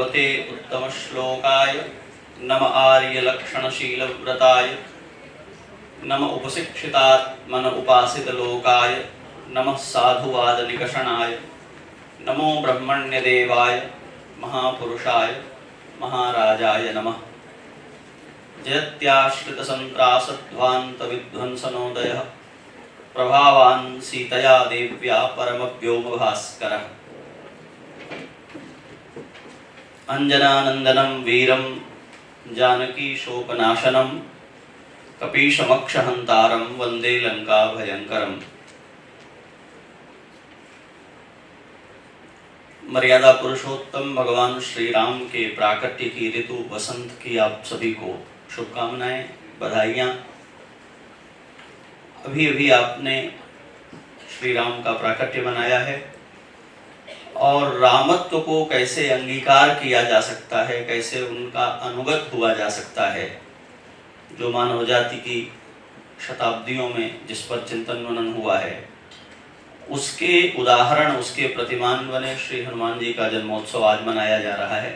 भगवते उत्तम श्लोकाय नम आर्य लक्षणशील व्रताय नम उपशिक्षितात्मन उपासित लोकाय नमः साधुवाद निकषणाय नमो ब्रह्मण्य देवाय महापुरुषाय महाराजाय नमः। जयत्याश्रित संत्रासध्वांत विध्वंसनोदयः प्रभावान् सीतया देव्या परम व्योम भास्करः। अंजनानंदनं वीरं जानकी शोकनाशनं कपीशमक्षहंतारं वंदे लंका भयंकरम। मर्यादा पुरुषोत्तम भगवान श्री राम के प्राकट्य की ऋतु वसंत की आप सभी को शुभकामनाएं, बधाइयाँ। अभी अभी आपने श्री राम का प्राकट्य मनाया है और रामत्व को कैसे अंगीकार किया जा सकता है, कैसे उनका अनुगत हुआ जा सकता है, जो मानव जाति की शताब्दियों में जिस पर चिंतन मनन हुआ है, उसके उदाहरण, उसके प्रतिमान बने श्री हनुमान जी का जन्मोत्सव आज मनाया जा रहा है।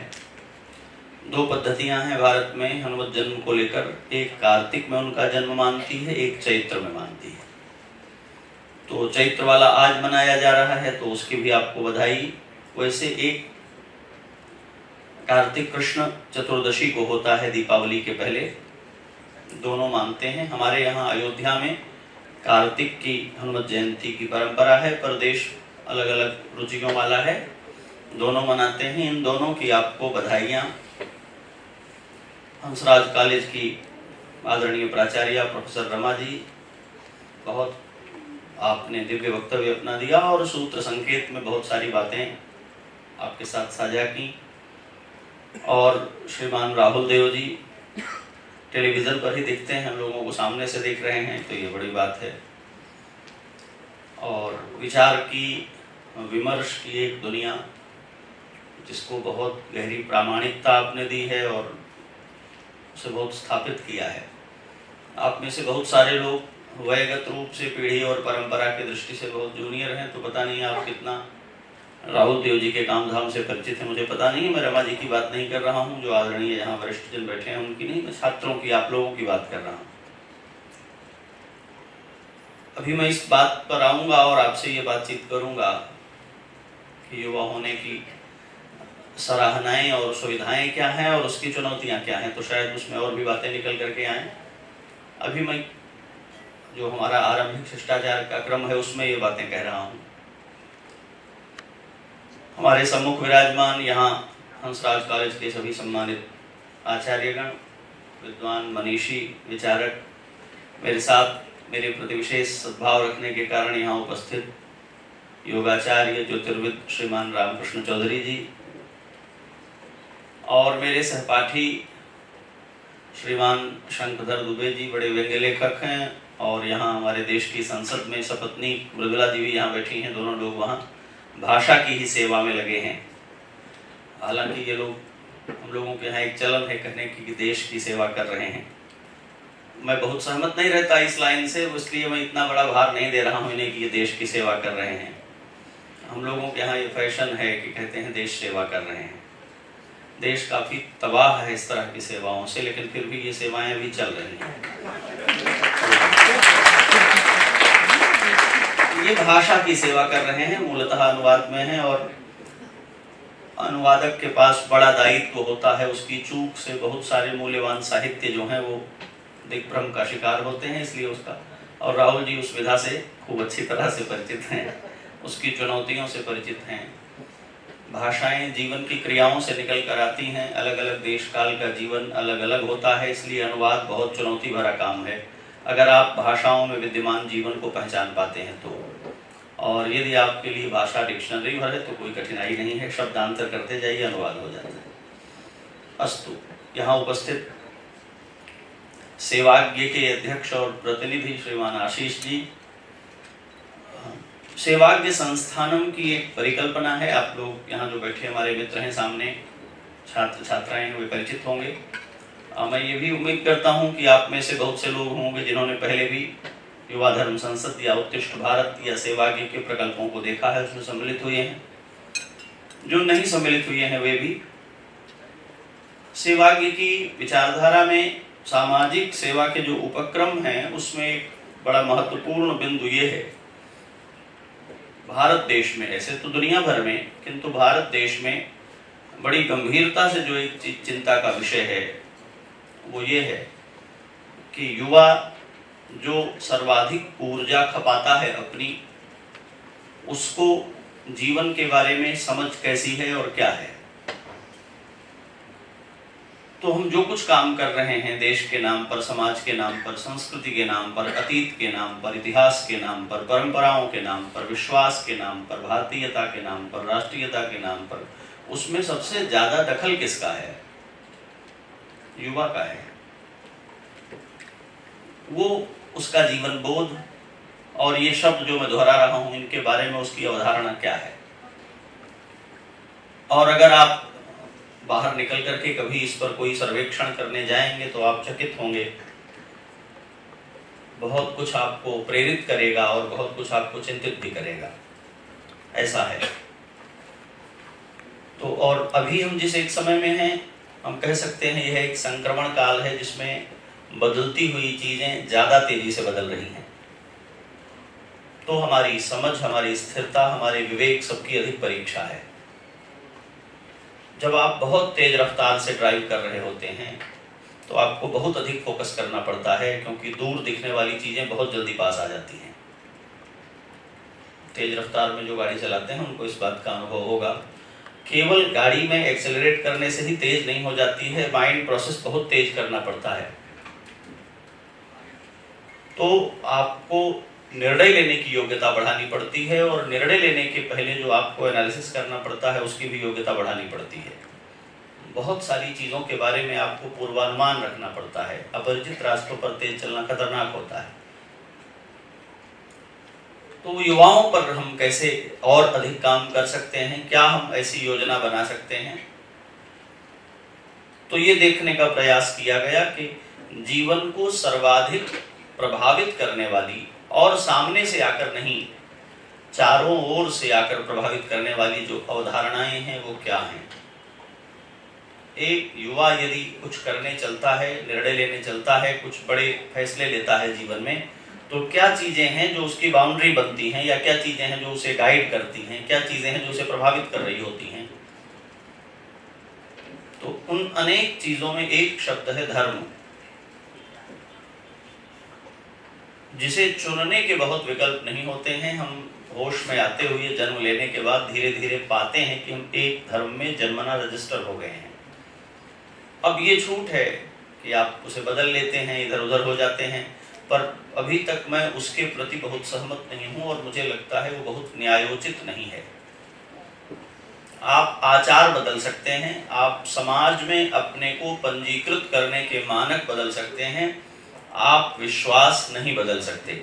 दो पद्धतियां हैं भारत में हनुमत जन्म को लेकर, एक कार्तिक में उनका जन्म मानती है, एक चैत्र में मानती है। तो चैत्र वाला आज मनाया जा रहा है तो उसकी भी आपको बधाई। वैसे एक कार्तिक कृष्ण चतुर्दशी को होता है दीपावली के पहले, दोनों मानते हैं। हमारे यहाँ अयोध्या में कार्तिक की हनुमत जयंती की परंपरा है, पर देश अलग अलग रुचियों वाला है, दोनों मनाते हैं। इन दोनों की आपको बधाइयाँ। हंसराज कॉलेज की आदरणीय प्राचार्य प्रोफेसर रमा जी, बहुत आपने दिव्य वक्तव्य अपना दिया और सूत्र संकेत में बहुत सारी बातें आपके साथ साझा की। और श्रीमान राहुल देव जी टेलीविज़न पर ही दिखते हैं, हम लोगों को सामने से देख रहे हैं, तो ये बड़ी बात है। और विचार की, विमर्श की एक दुनिया जिसको बहुत गहरी प्रामाणिकता आपने दी है और उसे बहुत स्थापित किया है। आप में से बहुत सारे लोग वयगत रूप से पीढ़ी और परंपरा की दृष्टि से बहुत जूनियर हैं, तो पता नहीं आप कितना राहुल देव जी के काम धाम से परिचित हैं, मुझे पता नहीं है। मैं रमा जी की बात नहीं कर रहा हूँ, जो आदरणीय यहाँ वरिष्ठ जन बैठे हैं उनकी नहीं, मैं छात्रों की, आप लोगों की बात कर रहा हूँ। अभी मैं इस बात पर आऊँगा और आपसे ये बातचीत करूँगा कि युवा होने की सराहनाएं और सुविधाएं क्या हैं और उसकी चुनौतियां क्या हैं, तो शायद उसमें और भी बातें निकल करके आएँ। अभी मैं जो हमारा आरंभिक शिष्टाचार का क्रम है उसमें ये बातें कह रहा हूँ। हमारे सम्मुख विराजमान यहाँ हंसराज कॉलेज के सभी सम्मानित आचार्यगण, विद्वान, मनीषी, विचारक, मेरे साथ मेरे प्रति विशेष सद्भाव रखने के कारण यहाँ उपस्थित योगाचार्य ज्योतिर्विद श्रीमान रामकृष्ण चौधरी जी और मेरे सहपाठी श्रीमान शंखधर दुबे जी, बड़े व्यंग्य लेखक हैं और यहाँ हमारे देश की संसद में सपत्नी मृदुला जी भी यहाँ बैठी हैं। दोनों लोग वहाँ भाषा की ही सेवा में लगे हैं। हालांकि ये लोग, हम लोगों के यहाँ एक चलन है कहने की कि देश की सेवा कर रहे हैं। मैं बहुत सहमत नहीं रहता इस लाइन से, इसलिए मैं इतना बड़ा भार नहीं दे रहा हूँ इन्हें कि ये देश की सेवा कर रहे हैं। हम लोगों के यहाँ ये फैशन है कि कहते हैं देश सेवा कर रहे हैं। देश काफ़ी तबाह है इस तरह की सेवाओं से, लेकिन फिर भी ये सेवाएं भी चल रही हैं। ये भाषा की सेवा कर रहे हैं, मूलतः अनुवाद में है और अनुवादक के पास बड़ा दायित्व होता है। उसकी चूक से बहुत सारे मूल्यवान साहित्य जो हैं वो दिग्भ्रम का शिकार होते हैं, इसलिए उसका, और राहुल जी उस विधा से खूब अच्छी तरह से परिचित हैं, उसकी चुनौतियों से परिचित हैं। भाषाएं जीवन की क्रियाओं से निकल कर आती हैं, अलग अलग देश काल का जीवन अलग अलग होता है, इसलिए अनुवाद बहुत चुनौती भरा काम है अगर आप भाषाओं में विद्यमान जीवन को पहचान पाते हैं तो। और यदि आपके लिए भाषा डिक्शनरी भर है तो कोई कठिनाई नहीं है, शब्दांतर करते जाइए, अनुवाद हो जाता है। अस्तु, यहाँ उपस्थित सेवाज्ञ के अध्यक्ष और प्रतिनिधि श्रीमान आशीष जी, सेवाज्ञ संस्थानम की एक परिकल्पना है। आप लोग यहाँ जो बैठे हमारे मित्र हैं सामने, छात्र छात्राएं हैं, वे परिचित होंगे। मैं ये भी उम्मीद करता हूँ कि आप में से बहुत से लोग होंगे जिन्होंने पहले भी युवा धर्म संसद या उत्कृष्ट भारत या सेवाज्ञ के प्रकल्पों को देखा है, उसमें सम्मिलित हुए हैं। जो नहीं सम्मिलित हुए हैं वे भी सेवाग्य की विचारधारा में सामाजिक सेवा के जो उपक्रम हैं उसमें एक बड़ा महत्वपूर्ण बिंदु ये है, भारत देश में, ऐसे तो दुनिया भर में, किंतु भारत देश में बड़ी गंभीरता से जो एक चिंता का विषय है वो ये है कि युवा जो सर्वाधिक ऊर्जा खपाता है अपनी, उसको जीवन के बारे में समझ कैसी है और क्या है। तो हम जो कुछ काम कर रहे हैं देश के नाम पर, समाज के नाम पर, संस्कृति के नाम पर, अतीत के नाम पर, इतिहास के नाम पर, परंपराओं के नाम पर, विश्वास के नाम पर, भारतीयता के नाम पर, राष्ट्रीयता के नाम पर, उसमें सबसे ज्यादा दखल किसका है? युवा का है। वो उसका जीवन बोध और ये शब्द जो मैं दोहरा रहा हूं इनके बारे में उसकी अवधारणा क्या है। और अगर आप बाहर निकल करके कभी इस पर कोई सर्वेक्षण करने जाएंगे तो आप चकित होंगे, बहुत कुछ आपको प्रेरित करेगा और बहुत कुछ आपको चिंतित भी करेगा, ऐसा है। तो और अभी हम जिस एक समय में हैं, हम कह सकते हैं यह एक संक्रमण काल है जिसमें बदलती हुई चीजें ज्यादा तेजी से बदल रही हैं। तो हमारी समझ, हमारी स्थिरता, हमारे विवेक सबकी अधिक परीक्षा है। जब आप बहुत तेज रफ्तार से ड्राइव कर रहे होते हैं तो आपको बहुत अधिक फोकस करना पड़ता है, क्योंकि दूर दिखने वाली चीजें बहुत जल्दी पास आ जाती हैं। तेज रफ्तार में जो गाड़ी चलाते हैं उनको इस बात का अनुभव होगा। केवल गाड़ी में एक्सेलरेट करने से ही तेज नहीं हो जाती है, माइंड प्रोसेस बहुत तेज करना पड़ता है। तो आपको निर्णय लेने की योग्यता बढ़ानी पड़ती है, और निर्णय लेने के पहले जो आपको एनालिसिस करना पड़ता है उसकी भी योग्यता बढ़ानी पड़ती है। बहुत सारी चीज़ों के बारे में आपको पूर्वानुमान रखना पड़ता है। अपरिचित रास्तों पर तेज चलना खतरनाक होता है। तो युवाओं पर हम कैसे और अधिक काम कर सकते हैं, क्या हम ऐसी योजना बना सकते हैं? तो ये देखने का प्रयास किया गया कि जीवन को सर्वाधिक प्रभावित करने वाली और सामने से आकर नहीं, चारों ओर से आकर प्रभावित करने वाली जो अवधारणाएं हैं वो क्या हैं। एक युवा यदि कुछ करने चलता है, निर्णय लेने चलता है, कुछ बड़े फैसले लेता है जीवन में, तो क्या चीजें हैं जो उसकी बाउंड्री बनती हैं, या क्या चीजें हैं जो उसे गाइड करती हैं, क्या चीजें हैं जो उसे प्रभावित कर रही होती हैं। तो उन अनेक चीजों में एक शब्द है धर्म, जिसे चुनने के बहुत विकल्प नहीं होते हैं। हम होश में आते हुए जन्म लेने के बाद धीरे धीरे पाते हैं कि हम एक धर्म में जन्मना रजिस्टर हो गए हैं। अब ये छूट है कि आप उसे बदल लेते हैं, इधर उधर हो जाते हैं, पर अभी तक मैं उसके प्रति बहुत सहमत नहीं हूं और मुझे लगता है वो बहुत न्यायोचित नहीं है। आप आचार बदल सकते हैं, आप समाज में अपने को पंजीकृत करने के मानक बदल सकते हैं, आप विश्वास नहीं बदल सकते।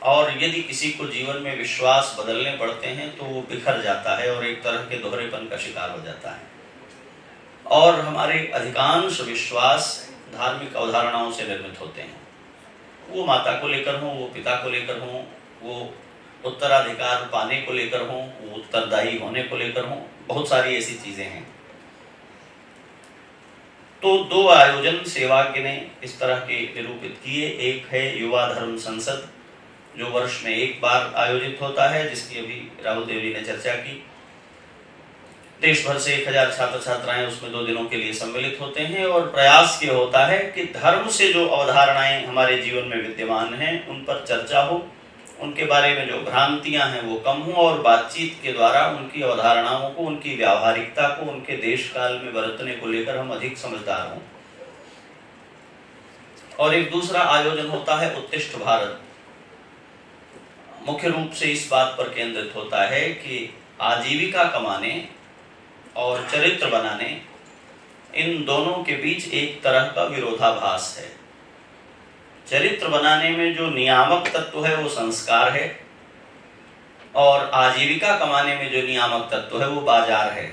और यदि किसी को जीवन में विश्वास बदलने पड़ते हैं तो वो बिखर जाता है और एक तरह के दोहरेपन का शिकार हो जाता है। और हमारे अधिकांश विश्वास धार्मिक अवधारणाओं से निर्मित होते हैं। वो माता को लेकर हों, वो पिता को लेकर हों, वो उत्तराधिकार पाने को लेकर हों, वो उत्तरदायी होने को लेकर हों, बहुत सारी ऐसी चीजें हैं। तो दो आयोजन सेवाग्य ने इस तरह के निरूपित किए। एक है युवा धर्म संसद, जो वर्ष में एक बार आयोजित होता है, जिसकी अभी राहुल देव जी ने चर्चा की। देश भर से 1000 छात्र छात्राएं उसमें 2 दिनों के लिए सम्मिलित होते हैं, और प्रयास ये होता है कि धर्म से जो अवधारणाएं हमारे जीवन में विद्यमान हैं उन पर चर्चा हो, उनके बारे में जो भ्रांतियां हैं वो कम हो, और बातचीत के द्वारा उनकी अवधारणाओं को, उनकी व्यावहारिकता को, उनके देश काल में बरतने को लेकर हम अधिक समझदार हों। और एक दूसरा आयोजन होता है उत्तिष्ठ भारत। मुख्य रूप से इस बात पर केंद्रित होता है कि आजीविका कमाने और चरित्र बनाने, इन दोनों के बीच एक तरह का विरोधाभास है। चरित्र बनाने में जो नियामक तत्व है वो संस्कार है, और आजीविका कमाने में जो नियामक तत्व है वो बाजार है।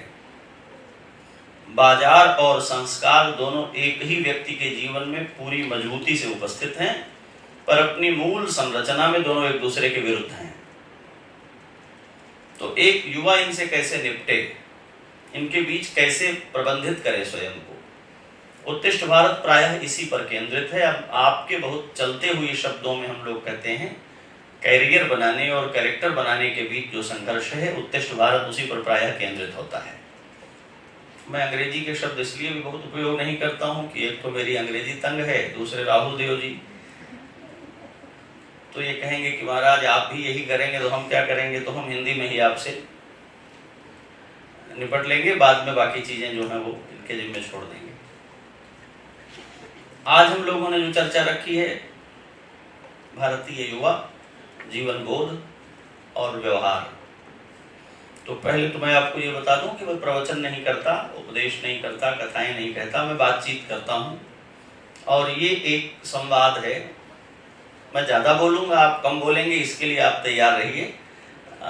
बाजार और संस्कार दोनों एक ही व्यक्ति के जीवन में पूरी मजबूती से उपस्थित हैं, पर अपनी मूल संरचना में दोनों एक दूसरे के विरुद्ध हैं। तो एक युवा इनसे कैसे निपटे, इनके बीच कैसे प्रबंधित करें स्वयं को। उत्कृष्ट भारत प्रायः इसी पर केंद्रित है। अब आपके बहुत चलते हुए शब्दों में हम लोग कहते हैं कैरियर बनाने और कैरेक्टर बनाने के बीच जो संघर्ष है, उत्कृष्ट भारत उसी पर प्रायः केंद्रित होता है। मैं अंग्रेजी के शब्द इसलिए भी बहुत उपयोग नहीं करता हूं कि एक तो मेरी अंग्रेजी तंग है, दूसरे राहुल देव जी तो ये कहेंगे कि महाराज आप भी यही करेंगे तो हम क्या करेंगे, तो हम हिंदी में ही आपसे निपट लेंगे, बाद में बाकी चीजें जो हैं वो इनके जिम्मे छोड़ देंगे। आज हम लोगों ने जो चर्चा रखी है भारतीय युवा, जीवन बोध और व्यवहार। तो पहले तो मैं आपको ये बता दूं कि मैं प्रवचन नहीं करता, उपदेश नहीं करता, कथाएं नहीं कहता, मैं बातचीत करता हूं और ये एक संवाद है। मैं ज़्यादा बोलूँगा, आप कम बोलेंगे, इसके लिए आप तैयार रहिए,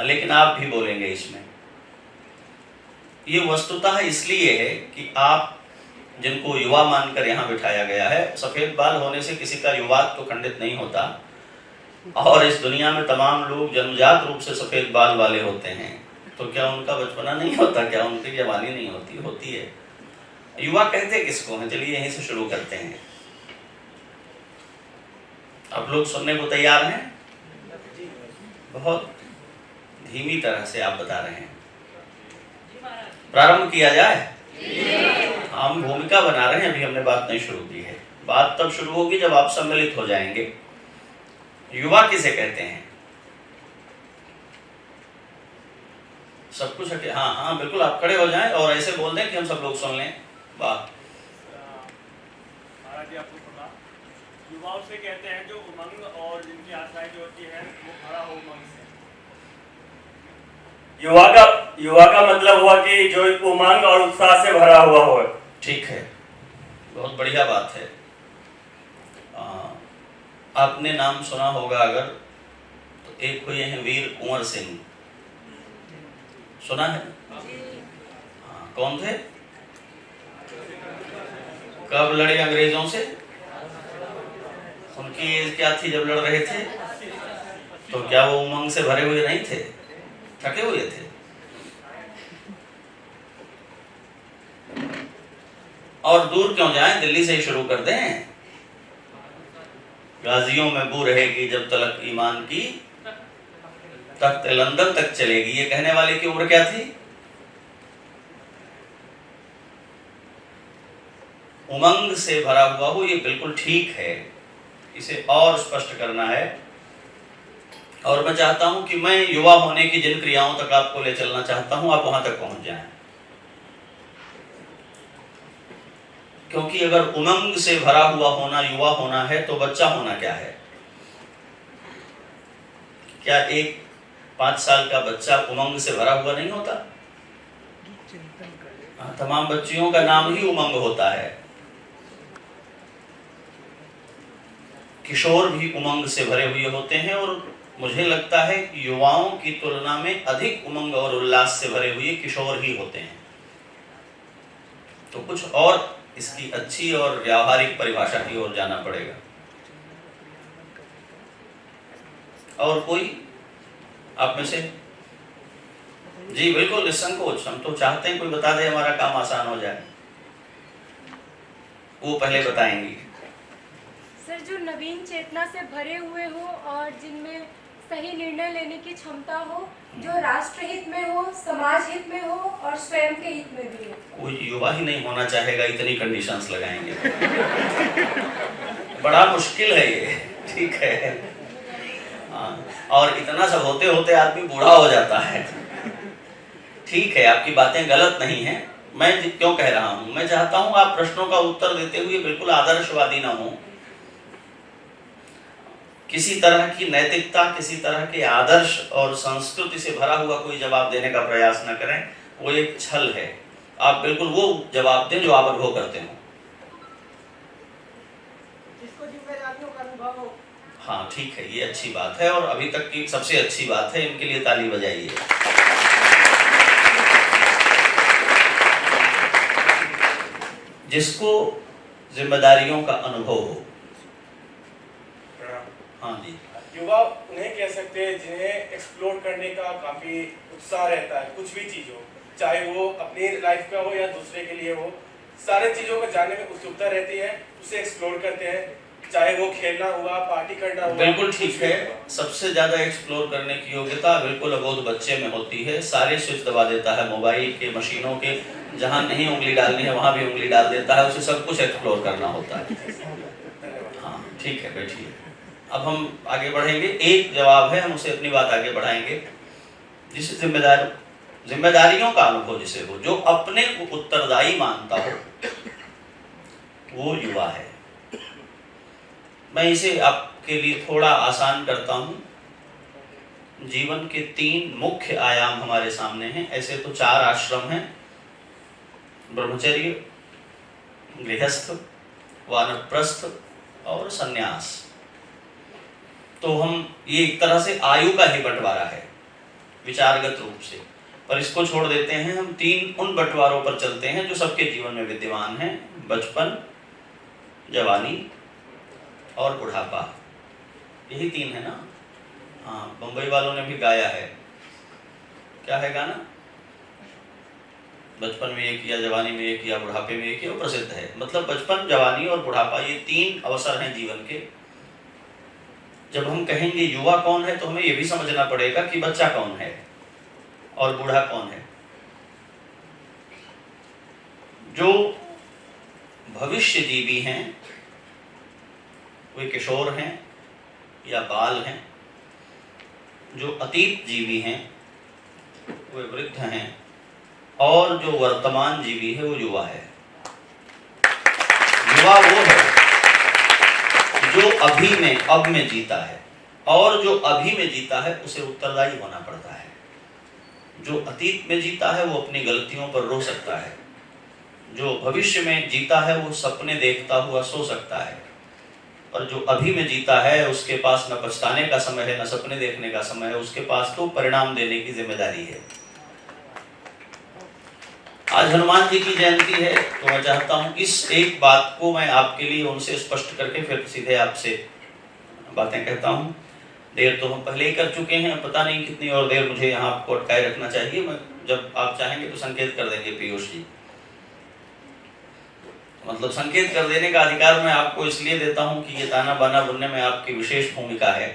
लेकिन आप भी बोलेंगे इसमें। ये वस्तुतः इसलिए है कि आप जिनको युवा मानकर यहाँ बिठाया गया है, सफ़ेद बाल होने से किसी का युवात्व तो खंडित नहीं होता और इस दुनिया में तमाम लोग जन्मजात रूप से सफ़ेद बाल वाले होते हैं, तो क्या उनका बचपना नहीं होता, क्या उनकी जवानी नहीं होती? होती है। युवा कहते किसको हैं? चलिए यहीं से शुरू करते हैं। आप लोग सुनने को तैयार हैं? बहुत धीमी तरह से आप बता रहे हैं। प्रारंभ किया जाए? हम भूमिका बना रहे हैं, अभी हमने बात नहीं शुरू की है। बात तब शुरू होगी जब आप सम्मिलित हो जाएंगे। युवा किसे कहते हैं? सब कुछ हटे। हाँ हाँ बिल्कुल, आप खड़े हो जाएं और ऐसे बोल दें कि हम सब लोग सुन लें। वाह। युवाओं से कहते हैं जो उमंग और जिनकी आशाएं जो होती है वो भरा हो उमंग से। युवा का मतलब हुआ कि जो उमंग और उत्साह से भरा हुआ हो। ठीक है, बहुत बढ़िया बात है। आपने नाम सुना होगा अगर, तो एक हुए हैं वीर कुंवर सिंह, सुना है? हाँ, कौन थे? कब लड़े अंग्रेजों से? उनकी एज क्या थी जब लड़ रहे थे? तो क्या वो उमंग से भरे हुए नहीं थे? थके हुए थे। और दूर क्यों जाएं, दिल्ली से ही शुरू कर दें। गाजियों में बू रहेगी जब तलक ईमान की, तख्त लंदन तक चलेगी। ये कहने वाले की उम्र क्या थी? उमंग से भरा हुआ हो, ये बिल्कुल ठीक है, इसे और स्पष्ट करना है। और मैं चाहता हूं कि मैं युवा होने की जिन क्रियाओं तक आपको ले चलना चाहता हूं, आप वहां तक पहुंच जाएं। क्योंकि अगर उमंग से भरा हुआ होना युवा होना है, तो बच्चा होना क्या है? क्या एक 5 साल का बच्चा उमंग से भरा हुआ नहीं होता? तमाम बच्चियों का नाम ही उमंग होता है। किशोर भी उमंग से भरे हुए होते हैं और मुझे लगता है कि युवाओं की तुलना में अधिक उमंग और उल्लास से भरे हुए किशोर ही होते हैं। तो कुछ और इसकी अच्छी और व्यावहारिक परिभाषा की ओर जाना पड़ेगा। और कोई आप में से? जी बिल्कुल निसंकोच, हम तो चाहते हैं कोई बता दे, हमारा काम आसान हो जाए। वो पहले बताएंगी। सर, जो नवीन चेतना से भरे हुए हो और जिनमें सही निर्णय लेने की क्षमता हो, जो राष्ट्र हित में हो, समाज हित में हो और स्वयं के हित में भी हो। कोई युवा ही नहीं होना चाहेगा, इतनी कंडीशंस लगाएंगे। बड़ा मुश्किल है ये, ठीक है। और इतना सब होते होते आदमी बूढ़ा हो जाता है। ठीक है, आपकी बातें गलत नहीं है। मैं क्यों कह रहा हूं, मैं चाहता हूं आप प्रश्नों का उत्तर देते हुए बिल्कुल आदर्शवादी ना हो। किसी तरह की नैतिकता, किसी तरह के आदर्श और संस्कृति से भरा हुआ कोई जवाब देने का प्रयास न करें, वो एक छल है। आप बिल्कुल वो जवाब दें जो आप अनुभव करते हो। जिसको जिम्मेदारियों का अनुभव हो। हाँ ठीक है, ये अच्छी बात है और अभी तक की सबसे अच्छी बात है। इनके लिए ताली बजाइए। जिसको जिम्मेदारियों का अनुभव हो। हाँ जी। युवा उन्हें कह सकते हैं जिन्हें एक्सप्लोर करने का काफी उत्साह रहता है, कुछ भी चीज हो, चाहे वो अपनी लाइफ का हो या दूसरे के लिए हो, सारे चीज़ों को जानने में उत्सुकता रहती है, उसे एक्सप्लोर करते हैं, चाहे वो खेलना हुआ, पार्टी करना हुआ। बिल्कुल ठीक है। सबसे ज्यादा एक्सप्लोर करने की योग्यता बिल्कुल अबोध बच्चे में होती है। सारे स्विच दबा देता है, मोबाइल के, मशीनों के, जहां नहीं उंगली डालनी है वहां भी उंगली डाल देता है, उसे सब कुछ एक्सप्लोर करना होता है। हाँ ठीक है, बैठिए। अब हम आगे बढ़ेंगे। एक जवाब है, हम उसे अपनी बात आगे बढ़ाएंगे। जिसे जिम्मेदारियों का अनुभव जिसे हो, जो अपने को उत्तरदायी मानता हो, वो युवा है। मैं इसे आपके लिए थोड़ा आसान करता हूं। जीवन के 3 मुख्य आयाम हमारे सामने हैं। ऐसे तो 4 आश्रम हैं, ब्रह्मचर्य, गृहस्थ, वानप्रस्थ और सन्यास। तो हम ये एक तरह से आयु का ही बंटवारा है विचारगत रूप से, पर इसको छोड़ देते हैं। हम 3 उन बंटवारों पर चलते हैं जो सबके जीवन में विद्यमान हैं: बचपन, जवानी और बुढ़ापा। यही 3 है ना? हाँ, बंबई वालों ने भी गाया है। क्या है गाना? बचपन में ये किया, जवानी में ये किया, बुढ़ापे में ये किया, वो प्रसिद्ध है। मतलब बचपन, जवानी और बुढ़ापा, ये 3 अवसर हैं जीवन के। जब हम कहेंगे युवा कौन है, तो हमें ये भी समझना पड़ेगा कि बच्चा कौन है और बूढ़ा कौन है। जो भविष्य जीवी हैं वे किशोर हैं या बाल हैं, जो अतीत जीवी हैं वे वृद्ध हैं, और जो वर्तमान जीवी है वो युवा है। युवा वो है जो अभी में, अब में जीता है, और जो अभी में जीता है उसे उत्तरदायी होना पड़ता है। जो अतीत में जीता है वो अपनी गलतियों पर रो सकता है, जो भविष्य में जीता है वो सपने देखता हुआ सो सकता है, और जो अभी में जीता है उसके पास न पछताने का समय है, न सपने देखने का समय है, उसके पास तो परिणाम देने की जिम्मेदारी है। आज हनुमान जी की जयंती है, तो मैं चाहता हूं इस एक बात को मैं आपके लिए उनसे स्पष्ट करके फिर सीधे आपसे बातें कहता हूं। देर तो हम पहले ही कर चुके हैं, पता नहीं कितनी और देर मुझे यहाँ आपको अटकाए रखना चाहिए। मैं जब आप चाहेंगे तो संकेत कर देंगे पीयूष जी। मतलब संकेत कर देने का अधिकार मैं आपको इसलिए देता हूं कि ये ताना बाना बुनने में आपकी विशेष भूमिका है।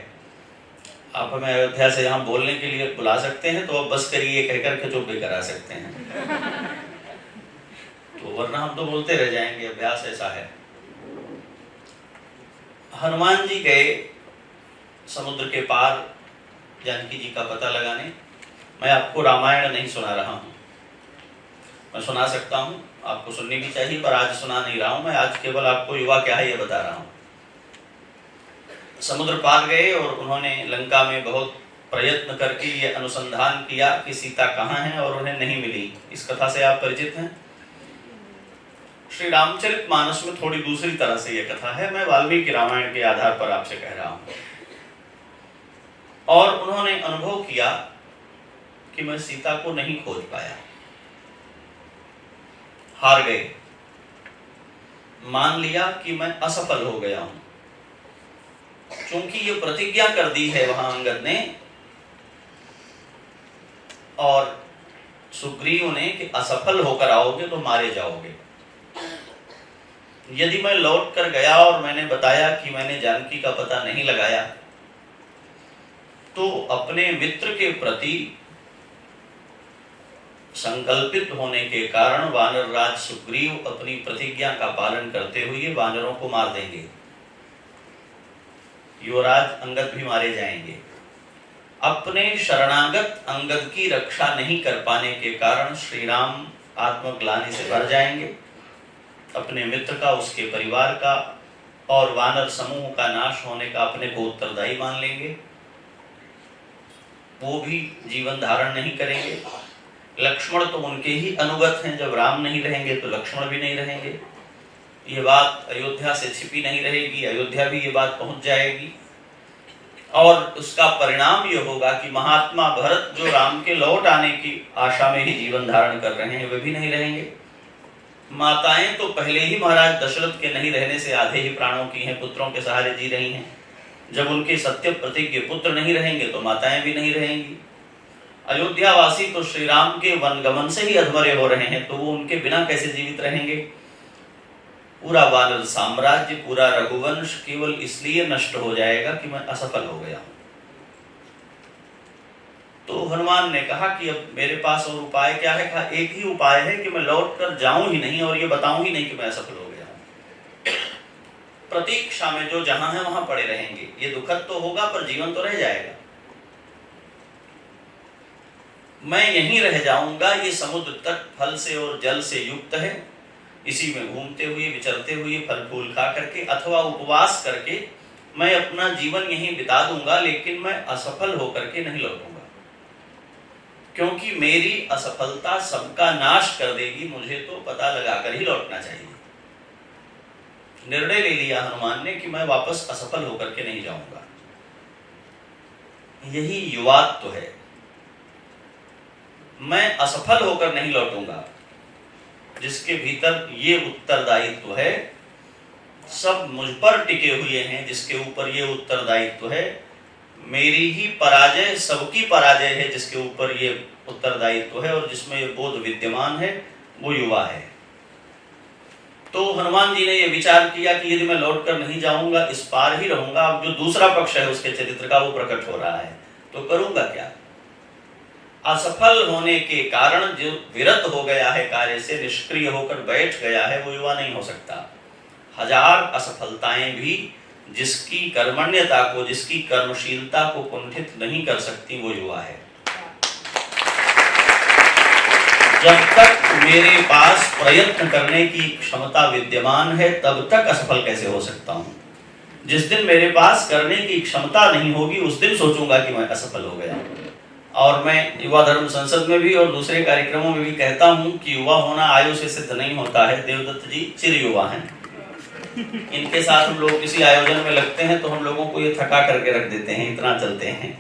आप हमें अयोध्या से यहाँ बोलने के लिए बुला सकते हैं, तो अब बस करिए कहकर के चुप भी करा सकते हैं, तो वरना हम तो बोलते रह जाएंगे, अभ्यास ऐसा है। हनुमान जी गए समुद्र के पार जानकी जी का पता लगाने। मैं आपको रामायण नहीं सुना रहा हूं, मैं सुना सकता हूं, आपको सुननी भी चाहिए, पर आज सुना नहीं रहा हूं। मैं आज केवल आपको युवा क्या है ये बता रहा हूं। समुद्र पार गए और उन्होंने लंका में बहुत प्रयत्न करके ये अनुसंधान किया कि सीता कहाँ है, और उन्हें नहीं मिली। इस कथा से आप परिचित हैं। श्री रामचरितमानस में थोड़ी दूसरी तरह से यह कथा है। मैं वाल्मीकि रामायण के आधार पर आपसे कह रहा हूं। और उन्होंने अनुभव किया कि मैं सीता को नहीं खोज पाया, हार गए, मान लिया कि मैं असफल हो गया हूं। क्योंकि ये प्रतिज्ञा कर दी है वहां अंगद ने और सुग्रीव ने कि असफल होकर आओगे तो मारे जाओगे। यदि मैं लौट कर गया और मैंने बताया कि मैंने जानकी का पता नहीं लगाया, तो अपने मित्र के प्रति संकल्पित होने के कारण वानर राज सुग्रीव अपनी प्रतिज्ञा का पालन करते हुए वानरों को मार देंगे। युवराज अंगद भी मारे जाएंगे। अपने शरणागत अंगद की रक्षा नहीं कर पाने के कारण श्री राम आत्मग्लानि से भर जाएंगे। अपने मित्र का, उसके परिवार का और वानर समूह का नाश होने का अपने को उत्तरदायी मान लेंगे। वो भी जीवन धारण नहीं करेंगे। लक्ष्मण तो उनके ही अनुगत हैं, जब राम नहीं रहेंगे तो लक्ष्मण भी नहीं रहेंगे। ये बात अयोध्या से छिपी नहीं रहेगी, अयोध्या भी ये बात पहुंच जाएगी, और उसका परिणाम ये होगा कि महात्मा भरत जो राम के लौट आने की आशा में ही जीवन धारण कर रहे हैं, वे भी नहीं रहेंगे। माताएं तो पहले ही महाराज दशरथ के नहीं रहने से आधे ही प्राणों की हैं, पुत्रों के सहारे जी रही हैं। जब उनके सत्य प्रतिज्ञ पुत्र नहीं रहेंगे तो माताएं भी नहीं रहेंगी। अयोध्यावासी तो श्री राम के वनगमन से ही अधमरे हो रहे हैं, तो वो उनके बिना कैसे जीवित रहेंगे? पूरा वानर साम्राज्य, पूरा रघुवंश केवल इसलिए नष्ट हो जाएगा कि मैं असफल हो गया हूं। तो हनुमान ने कहा कि अब मेरे पास और उपाय क्या है? कहा एक ही उपाय है कि मैं लौट कर जाऊं ही नहीं और ये बताऊं ही नहीं कि मैं असफल हो गया हूं। प्रतीक्षा में जो जहां है वहां पड़े रहेंगे। ये दुखद तो होगा पर जीवन तो रह जाएगा। मैं यहीं रह जाऊंगा। ये समुद्र तट फल से और जल से युक्त है। इसी में घूमते हुए, विचरते हुए, फल फूल खा करके अथवा उपवास करके मैं अपना जीवन यहीं बिता दूंगा, लेकिन मैं असफल होकर के नहीं लौटूंगा, क्योंकि मेरी असफलता सबका नाश कर देगी। मुझे तो पता लगाकर ही लौटना चाहिए। निर्णय ले लिया हनुमान ने कि मैं वापस असफल होकर के नहीं जाऊंगा। यही युवात्व है। मैं असफल होकर नहीं लौटूंगा, जिसके भीतर ये उत्तरदायित्व है। सब मुझ पर टिके हुए हैं, जिसके ऊपर ये उत्तरदायित्व है। मेरी ही पराजय सबकी पराजय है, जिसके ऊपर ये उत्तरदायित्व है और जिसमें ये बोध विद्यमान है, वो युवा है। तो हनुमान जी ने ये विचार किया कि यदि मैं लौट कर नहीं जाऊंगा, इस पार ही रहूंगा। अब जो दूसरा पक्ष है उसके चरित्र का वो प्रकट हो रहा है, तो करूंगा क्या? असफल होने के कारण जो विरत हो गया है कार्य से, निष्क्रिय होकर बैठ गया है, वो युवा नहीं हो सकता। हजार असफलताएं भी जिसकी कर्मण्यता को, जिसकी कर्मशीलता को कुंठित नहीं कर सकती, वो युवा है। जब तक मेरे पास प्रयत्न करने की क्षमता विद्यमान है, तब तक असफल कैसे हो सकता हूं? जिस दिन मेरे पास करने की क्षमता नहीं होगी, उस दिन सोचूंगा कि मैं असफल हो गया। और मैं युवा धर्म संसद में भी और दूसरे कार्यक्रमों में भी कहता हूं कि युवा होना आयु से सिद्ध नहीं होता है। देवदत्त जी चिर युवा हैं। इनके साथ हम लोग किसी आयोजन में लगते हैं तो हम लोगों को ये थका करके रख देते हैं, इतना चलते हैं।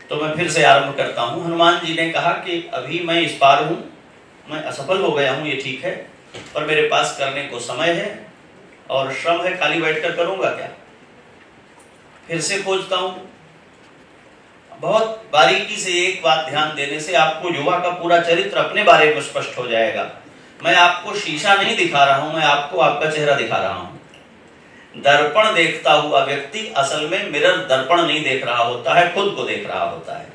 तो मैं फिर से आरंभ करता हूं। हनुमान जी ने कहा कि अभी मैं इस पार हूं, मैं असफल हो गया हूं, ये ठीक है, पर मेरे पास करने को समय है और श्रम है। खाली बैठकर करूंगा क्या? फिर से खोजता हूं। बहुत बारीकी से एक बात ध्यान देने से आपको युवा का पूरा चरित्र अपने बारे में स्पष्ट हो जाएगा। मैं आपको शीशा नहीं दिखा रहा हूं, मैं आपको आपका चेहरा दिखा रहा हूं। दर्पण देखता हुआ व्यक्ति असल में मिरर दर्पण नहीं देख रहा होता है, खुद को देख रहा होता है।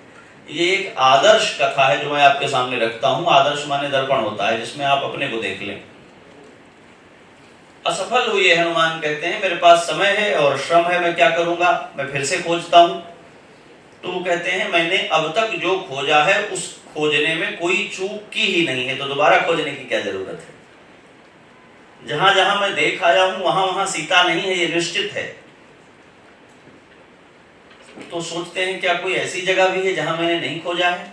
ये एक आदर्श कथा है जो मैं आपके सामने रखता हूं। आदर्श माने दर्पण होता है जिसमें आप अपने को देख लें। असफल हुए हनुमान कहते हैं मेरे पास समय है और श्रम है, मैं क्या करूंगा? मैं फिर से खोजता हूं। तो वो कहते हैं मैंने अब तक जो खोजा है उस खोजने में कोई चूक की ही नहीं है, तो दोबारा खोजने की क्या जरूरत है? जहां जहां मैं देख आया हूं वहां वहां सीता नहीं है, ये निश्चित है। तो सोचते हैं क्या कोई ऐसी जगह भी है जहां मैंने नहीं खोजा है?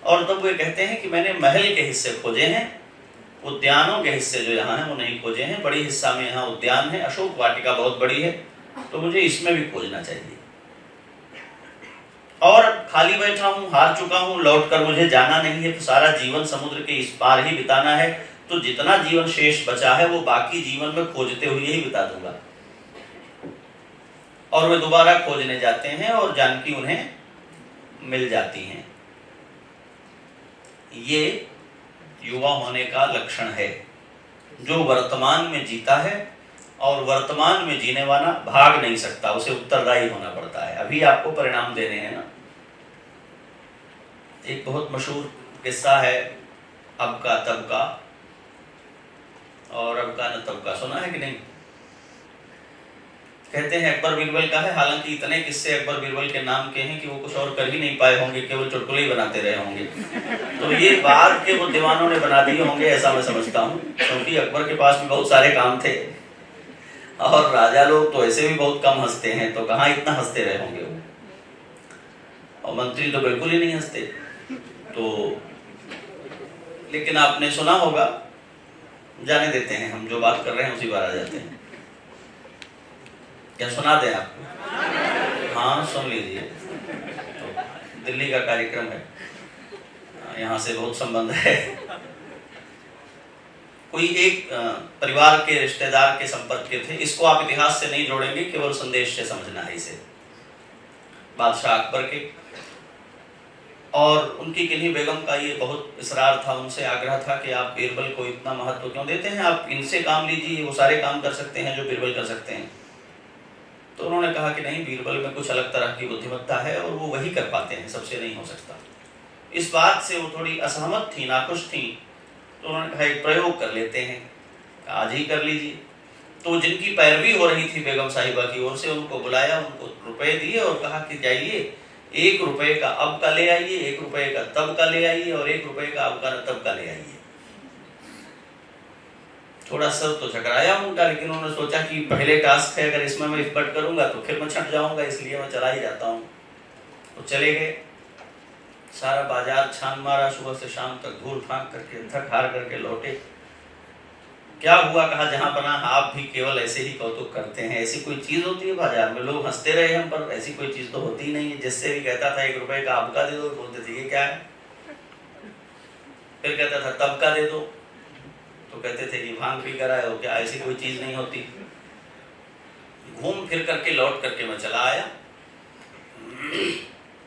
और तब वे कहते हैं कि मैंने महल के हिस्से खोजे हैं, उद्यानों के हिस्से जो यहाँ है वो नहीं खोजे हैं। बड़ी हिस्सा में यहाँ उद्यान है, अशोक वाटिका बहुत बड़ी है, तो मुझे इसमें भी खोजना चाहिए। और खाली बैठा हूं, हार चुका हूं, लौटकर मुझे जाना नहीं है, तो सारा जीवन समुद्र के इस पार ही बिताना है। तो जितना जीवन शेष बचा है वो बाकी जीवन में खोजते हुए ही बिता दूंगा। और वे दोबारा खोजने जाते हैं और जानकी उन्हें मिल जाती हैं। ये युवा होने का लक्षण है। जो वर्तमान में जीता है और वर्तमान में जीने वाला भाग नहीं सकता, उसे उत्तरदायी होना पड़ता है। अभी आपको परिणाम देने हैं ना। एक बहुत मशहूर किस्सा है अब का तब का और अब का न तब का, सुना है कि नहीं? कहते हैं अकबर बीरबल का है। हालांकि इतने किस्से अकबर बीरबल के नाम के हैं कि वो कुछ और कर ही नहीं पाए होंगे, केवल चुटकुले ही बनाते रहे होंगे। तो ये बाद के वो दीवानों ने बना दिए होंगे, ऐसा मैं समझता हूँ, क्योंकि अकबर के पास भी बहुत सारे काम थे और राजा लोग तो ऐसे भी बहुत कम हंसते हैं, तो कहाँ इतना हंसते रहे होंगे वो। और मंत्री तो बिल्कुल ही नहीं हंसते। तो लेकिन आपने सुना होगा, जाने देते हैं, हम जो बात कर रहे हैं उसी बार आ जाते हैं। क्या सुना दें आपको? हाँ सुन लीजिए। तो दिल्ली का कार्यक्रम है, यहाँ से बहुत संबंध है। कोई एक परिवार के रिश्तेदार के संपर्क के थे। इसको आप इतिहास से नहीं जोड़ेंगे, केवल संदेश से समझना है इसे। बादशाह अकबर के और उनकी किन्हीं बेगम का ये बहुत इसरार था, उनसे आग्रह था कि आप बीरबल को इतना महत्व क्यों देते हैं, आप इनसे काम लीजिए, वो सारे काम कर सकते हैं जो बीरबल कर सकते हैं। तो उन्होंने कहा कि नहीं, बीरबल में कुछ अलग तरह की बुद्धिमत्ता है और वो वही कर पाते हैं, सबसे नहीं हो सकता। इस बात से वो थोड़ी असहमत थी, नाखुश थी। तो उन्होंने कहा एक प्रयोग कर लेते हैं, आज ही कर लीजिए। तो जिनकी पैरवी हो रही थी बेगम साहिबा की ओर से, उनको बुलाया, उनको रुपए दिए और कहा कि जाइए 1 रुपए का अब का ले आइए, 1 रुपए का तब का ले आइए और 1 रुपए का अब का तब का ले आइए। थोड़ा सर तो चकराया उनका, लेकिन उन्होंने सोचा कि पहले टास्क है, अगर इसमें मैं इफर्ट करूंगा तो फिर मैं छट जाऊंगा, इसलिए मैं चला ही जाता हूँ। तो चले गए, सारा बाजार छान मारा, सुबह से शाम तक घूर फांक करके थक हार करके लौटे। क्या हुआ, कहा जहां बना आप भी केवल ऐसे ही कौतुक करते हैं, ऐसी कोई चीज होती है बाजार में, लोग हंसते रहे हम पर, ऐसी कोई चीज तो होती ही नहीं है। जिससे भी कहता था 1 रुपए का अब का दे दो, बोलते थे ये क्या है। फिर कहता था तब का दे दो, तो कहते थे कि भांग पी कर आए हो क्या, ऐसी कोई चीज नहीं होती। घूम फिर करके लौट करके मैं चला आया,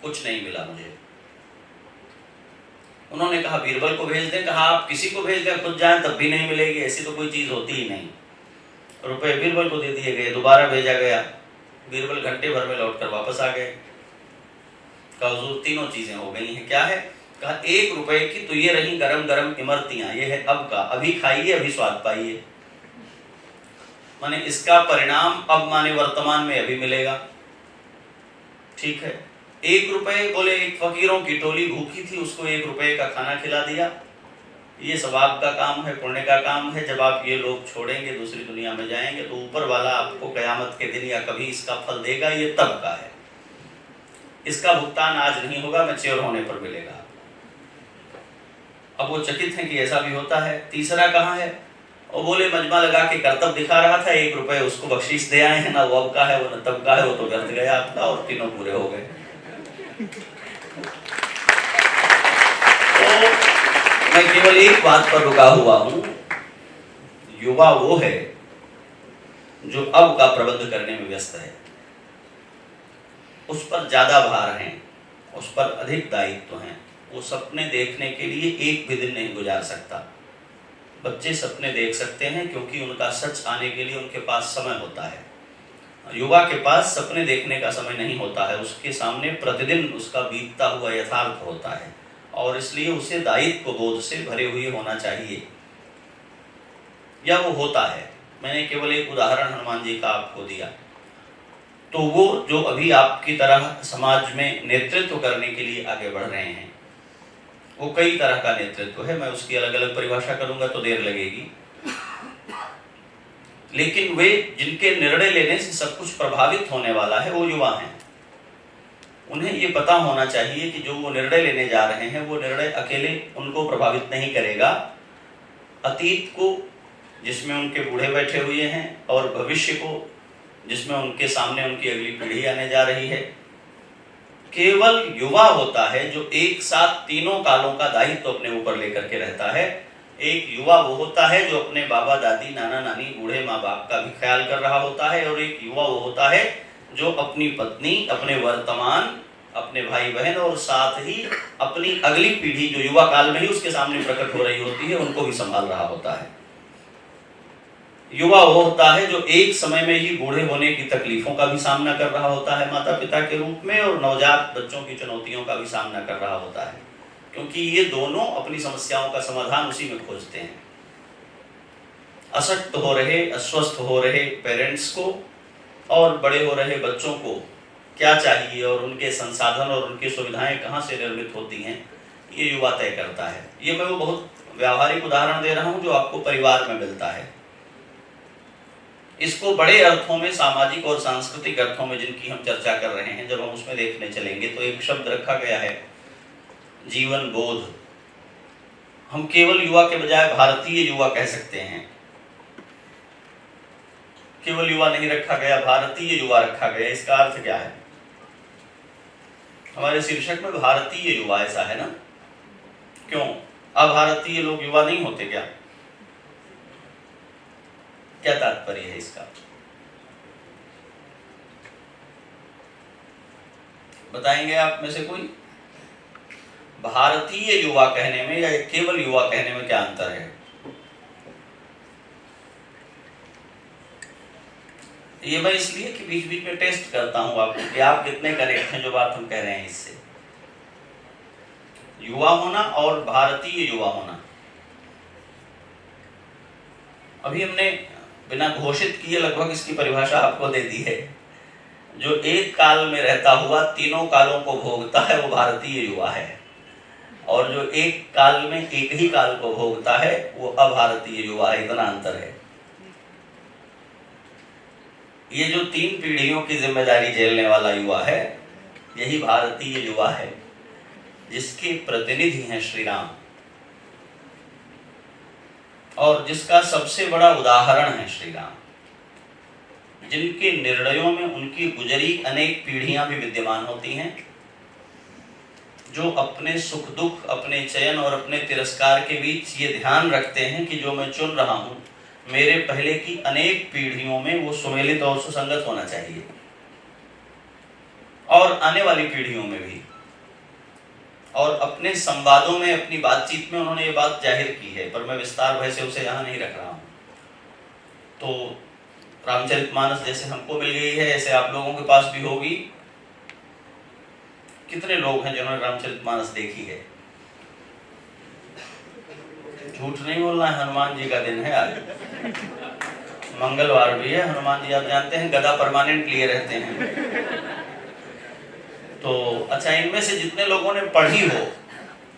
कुछ नहीं मिला मुझे। उन्होंने कहा बीरबल को भेज दें, कहा आप किसी को भेज दें, खुद जाएं तब भी नहीं मिलेगी, ऐसी तो कोई चीज होती ही नहीं। रुपए बीरबल को दे दिए गए, दोबारा भेजा गया, बीरबल घंटे भर में लौटकर वापस आ गए। कहा हुजूर तीनों चीजें हो गई हैं, क्या है। कहा 1 रुपए की तो ये रही गरम गरम इमरतियां, ये है अब का, अभी खाइए अभी स्वाद पाइए। माने इसका परिणाम अब माने वर्तमान में अभी मिलेगा, ठीक है। 1 रुपए, बोले एक फकीरों की टोली भूखी थी, उसको 1 रुपए का खाना खिला दिया। ये सवाब का काम है, पुण्य का काम है। जब आप ये लोग छोड़ेंगे, दूसरी दुनिया में जाएंगे, तो ऊपर वाला आपको कयामत के दिन या कभी इसका फल देगा, ये तब का है, इसका भुगतान आज नहीं होगा, मैच्योर होने पर मिलेगा। अब वो चकित हैं कि ऐसा भी होता है। तीसरा कहाँ है, और बोले मजमा लगा के करतब दिखा रहा था, 1 रुपए उसको बख्शीश दे आए हैं, ना वो अब का है वो न तब का है, वो तो व्यर्थ गया आपका, और तीनों पूरे हो गए। तो मैं केवल एक बात पर रुका हुआ हूं, युवा वो है जो अब का प्रबंध करने में व्यस्त है, उस पर ज्यादा भार है, उस पर अधिक दायित्व हैं। वो सपने देखने के लिए एक भी दिन नहीं गुजार सकता। बच्चे सपने देख सकते हैं क्योंकि उनका सच आने के लिए उनके पास समय होता है। युवा के पास सपने देखने का समय नहीं होता है, उसके सामने प्रतिदिन उसका बीतता हुआ यथार्थ होता है, और इसलिए उसे दायित्व बोध से भरे हुए होना चाहिए, या वो होता है। मैंने केवल एक उदाहरण हनुमान जी का आपको दिया। तो वो जो अभी आपकी तरह समाज में नेतृत्व करने के लिए आगे बढ़ रहे हैं, वो कई तरह का नेतृत्व है, मैं उसकी अलग अलग परिभाषा करूंगा तो देर लगेगी। लेकिन वे जिनके निर्णय लेने से सब कुछ प्रभावित होने वाला है, वो युवा हैं। उन्हें ये पता होना चाहिए कि जो वो निर्णय लेने जा रहे हैं, वो निर्णय अकेले उनको प्रभावित नहीं करेगा। अतीत को जिसमें उनके बूढ़े बैठे हुए हैं, और भविष्य को जिसमें उनके सामने उनकी अगली पीढ़ी आने जा रही है। केवल युवा होता है जो एक साथ तीनों कालों का दायित्व अपने ऊपर लेकर के रहता है। एक युवा वो होता है जो अपने बाबा दादी नाना नानी बूढ़े माँ बाप का भी ख्याल कर रहा होता है, और एक युवा वो होता है जो अपनी पत्नी, अपने वर्तमान, अपने भाई बहन और साथ ही अपनी अगली पीढ़ी जो युवा काल में ही उसके सामने प्रकट हो रही होती है, उनको भी संभाल रहा होता है। युवा वो होता है जो एक समय में ही बूढ़े होने की तकलीफों का भी सामना कर रहा होता है माता पिता के रूप में, और नवजात बच्चों की चुनौतियों का भी सामना कर रहा होता है, क्योंकि ये दोनों अपनी समस्याओं का समाधान उसी में खोजते हैं। अशक्त हो रहे, अस्वस्थ हो रहे पेरेंट्स को और बड़े हो रहे बच्चों को क्या चाहिए और उनके संसाधन और उनकी सुविधाएं कहाँ से निर्मित होती हैं, ये युवा तय करता है। ये मैं वो बहुत व्यावहारिक उदाहरण दे रहा हूँ जो आपको परिवार में मिलता है। इसको बड़े अर्थों में, सामाजिक और सांस्कृतिक अर्थों में जिनकी हम चर्चा कर रहे हैं, जब हम उसमें देखने चलेंगे तो एक शब्द रखा गया है, जीवन बोध। हम केवल युवा के बजाय भारतीय युवा कह सकते हैं। केवल युवा नहीं रखा गया, भारतीय युवा रखा गया। इसका अर्थ क्या है? हमारे शीर्षक में भारतीय युवा ऐसा है ना, क्यों? अभारतीय लोग युवा नहीं होते क्या? क्या तात्पर्य है इसका? बताएंगे आप में से कोई? भारतीय युवा कहने में या केवल युवा कहने में क्या अंतर है? ये मैं इसलिए कि बीच बीच में टेस्ट करता हूं आपको कि आप कितने करेक्ट हैं जो बात हम कह रहे हैं इससे। युवा होना और भारतीय युवा होना, अभी हमने बिना घोषित किए लगभग इसकी परिभाषा आपको दे दी है। जो एक काल में रहता हुआ तीनों कालों को भोगता है वो भारतीय युवा है, और जो एक काल में एक ही काल को भोगता है वो अभारतीय युवा है। इतना अंतर है। ये जो 3 पीढ़ियों की जिम्मेदारी झेलने वाला युवा है, यही भारतीय युवा है, जिसके प्रतिनिधि हैं श्री राम, और जिसका सबसे बड़ा उदाहरण है श्री राम, जिनके निर्णयों में उनकी गुजरी अनेक पीढ़ियां भी विद्यमान होती हैं, जो अपने सुख दुख, अपने चयन और अपने तिरस्कार के बीच ये ध्यान रखते हैं कि जो मैं चुन रहा हूं मेरे पहले की अनेक पीढ़ियों में वो सुमेलित और सुसंगत होना चाहिए, और आने वाली पीढ़ियों में भी। और अपने संवादों में, अपनी बातचीत में उन्होंने ये बात जाहिर की है, पर मैं विस्तार भय से उसे यहाँ नहीं रख रहा हूँ। तो रामचरितमानस जैसे हमको मिल गई है, ऐसे आप लोगों के पास भी होगी। कितने लोग हैं जिन्होंने रामचरितमानस देखी है? झूठ नहीं बोलना है, हनुमान जी का दिन है आज, मंगलवार भी है। हनुमान जी आप जानते हैं गदा परमानेंट लिए रहते हैं। तो अच्छा, इनमें से जितने लोगों ने पढ़ी हो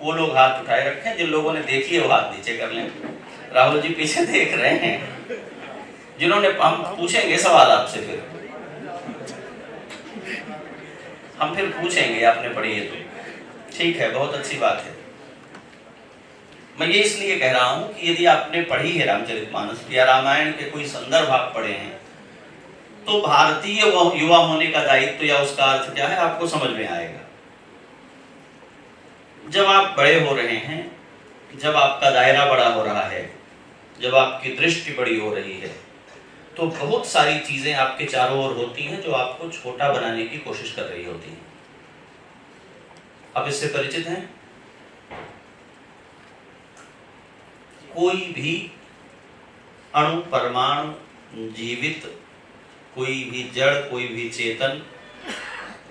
वो लोग हाथ उठाए रखें, जिन लोगों ने देखी है वो हाथ नीचे कर लें। राहुल जी पीछे देख रहे हैं। जिन्होंने, हम पूछेंगे सवाल आपसे, फिर हम फिर पूछेंगे, आपने पढ़ी है तो ठीक है, बहुत अच्छी बात है। मैं ये इसलिए कह रहा हूं कि यदि आपने पढ़ी है रामचरितमानस या रामायण के कोई संदर्भ आप पढ़े हैं, तो भारतीय युवा होने का दायित्व या उसका अर्थ क्या है आपको समझ में आएगा। जब आप बड़े हो रहे हैं, जब आपका दायरा बड़ा हो रहा है, जब आपकी दृष्टि बड़ी हो रही है, तो बहुत सारी चीजें आपके चारों ओर होती हैं जो आपको छोटा बनाने की कोशिश कर रही होती हैं। आप इससे परिचित हैं? कोई भी अणु, परमाणु, जीवित, कोई भी जड़, कोई भी चेतन,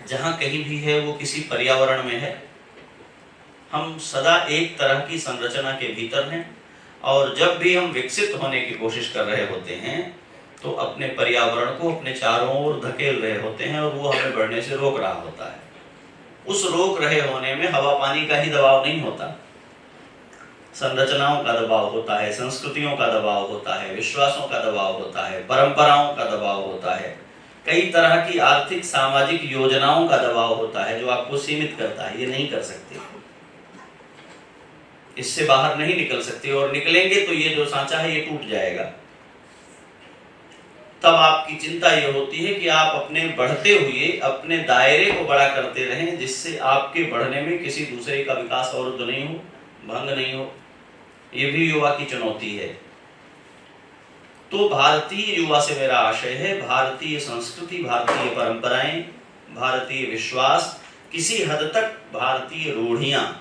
जहां कहीं भी है वो किसी पर्यावरण में है। हम सदा एक तरह की संरचना के भीतर हैं, और जब भी हम विकसित होने की कोशिश कर रहे होते हैं तो अपने पर्यावरण को अपने चारों ओर धकेल रहे होते हैं, और वो हमें बढ़ने से रोक रहा होता है। उस रोक रहे होने में हवा पानी का ही दबाव नहीं होता, संरचनाओं का दबाव होता है, संस्कृतियों का दबाव होता है, विश्वासों का दबाव होता है, परंपराओं का दबाव होता है, कई तरह की आर्थिक सामाजिक योजनाओं का दबाव होता है जो आपको सीमित करता है। ये नहीं कर सकते, इससे बाहर नहीं निकल सकते, और निकलेंगे तो ये जो सांचा है ये टूट जाएगा। तब आपकी चिंता ये होती है कि आप अपने बढ़ते हुए अपने दायरे को बड़ा करते रहें, जिससे आपके बढ़ने में किसी दूसरे का विकास अवरुद्ध नहीं हो, भंग नहीं हो। ये भी युवा की चुनौती है। तो भारतीय युवा से मेरा आशय है भारतीय संस्कृति, भारतीय परंपराएं, भारतीय विश्वास, किसी हद तक भारतीय रूढ़ियां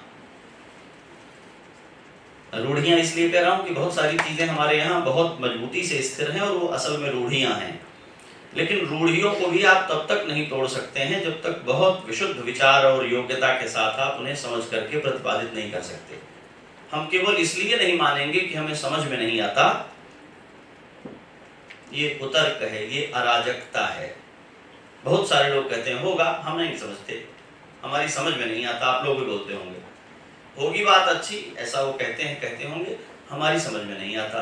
इसलिए कह रहा हूं कि बहुत सारी चीजें हमारे यहाँ बहुत मजबूती से स्थिर हैं और वो असल में रूढ़ियां हैं। लेकिन रूढ़ियों को भी आप तब तक नहीं तोड़ सकते हैं जब तक बहुत विशुद्ध विचार और योग्यता के साथ आप उन्हें समझ करके प्रतिपादित नहीं कर सकते। हम केवल इसलिए नहीं मानेंगे कि हमें समझ में नहीं आता, ये कुतर्क है, ये अराजकता है। बहुत सारे लोग कहते हैं होगा, हम नहीं समझते, हमारी समझ में नहीं आता। आप लोग भी बोलते होंगे होगी बात अच्छी, ऐसा वो कहते होंगे, हमारी समझ में नहीं आता।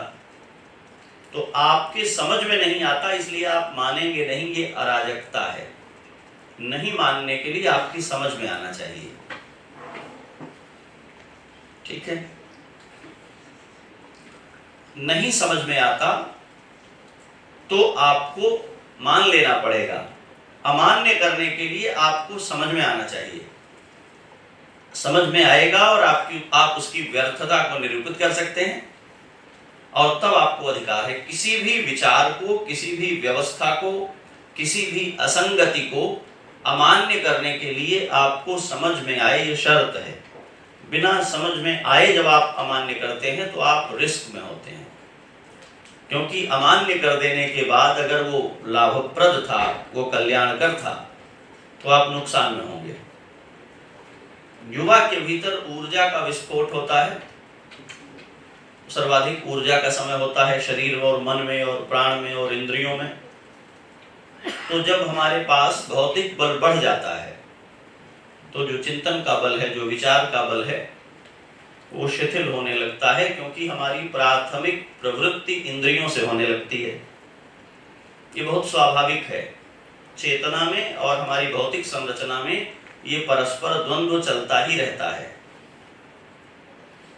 तो आपके समझ में नहीं आता इसलिए आप मानेंगे नहीं, ये अराजकता है। नहीं मानने के लिए आपकी समझ में आना चाहिए, ठीक है? नहीं समझ में आता तो आपको मान लेना पड़ेगा। अमान्य करने के लिए आपको समझ में आना चाहिए। समझ में आएगा और आप उसकी व्यर्थता को निरूपित कर सकते हैं, और तब आपको अधिकार है किसी भी विचार को, किसी भी व्यवस्था को, किसी भी असंगति को अमान्य करने के लिए आपको समझ में आए, ये शर्त है। बिना समझ में आए जब आप अमान्य करते हैं तो आप रिस्क में होते हैं, क्योंकि अमान्य कर देने के बाद अगर वो लाभप्रद था, वो कल्याणकर था, तो आप नुकसान में होंगे। युवा के भीतर ऊर्जा का विस्फोट होता है, सर्वाधिक ऊर्जा का समय होता है शरीर और मन में और प्राण में और इंद्रियों में। तो जब हमारे पास भौतिक बल बढ़ जाता है तो जो चिंतन का बल है, जो विचार का बल है, वो शिथिल होने लगता है, क्योंकि हमारी प्राथमिक प्रवृत्ति इंद्रियों से होने लगती है। ये बहुत स्वाभाविक है। चेतना में और हमारी भौतिक संरचना में ये परस्पर द्वंद्व चलता ही रहता है,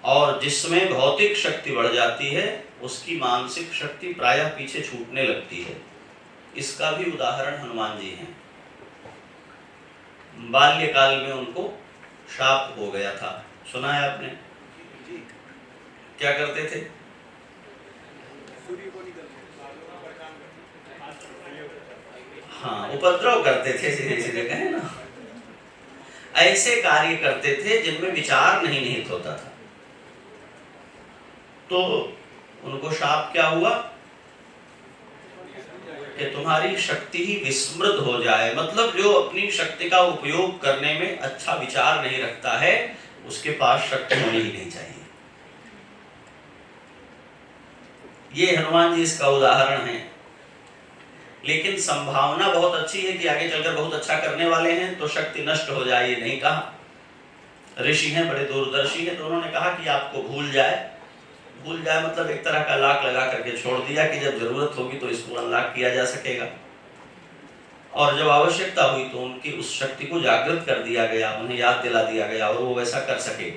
और जिसमें भौतिक शक्ति बढ़ जाती है उसकी मानसिक शक्ति प्रायः पीछे छूटने लगती है। इसका भी उदाहरण हनुमान जी हैं। बाल्यकाल में उनको शाप हो गया था, सुना है आपने? क्या करते थे? हाँ, उपद्रव करते थे, सीधे सीधे कहे ना। ऐसे कार्य करते थे जिनमें विचार नहीं निहित होता था। तो उनको शाप क्या हुआ कि तुम्हारी शक्ति ही विस्मृत हो जाए। मतलब जो अपनी शक्ति का उपयोग करने में अच्छा विचार नहीं रखता है, उसके पास शक्ति होनी ही नहीं चाहिए। ये हनुमान जी इसका उदाहरण है। लेकिन संभावना बहुत अच्छी है कि आगे चलकर बहुत अच्छा करने वाले हैं, तो शक्ति नष्ट हो जाए ये नहीं कहा। ऋषि हैं, बड़े दूरदर्शी हैं, तो उन्होंने कहा कि आपको भूल जाए मतलब एक तरह का लॉक लगा करके छोड़ दिया कि जब जरूरत होगी तो इसको अनलॉक किया जा सकेगा। और जब आवश्यकता हुई तो उनकी उस शक्ति को जागृत कर दिया गया, उन्हें याद दिला दिया गया और वो वैसा कर सके।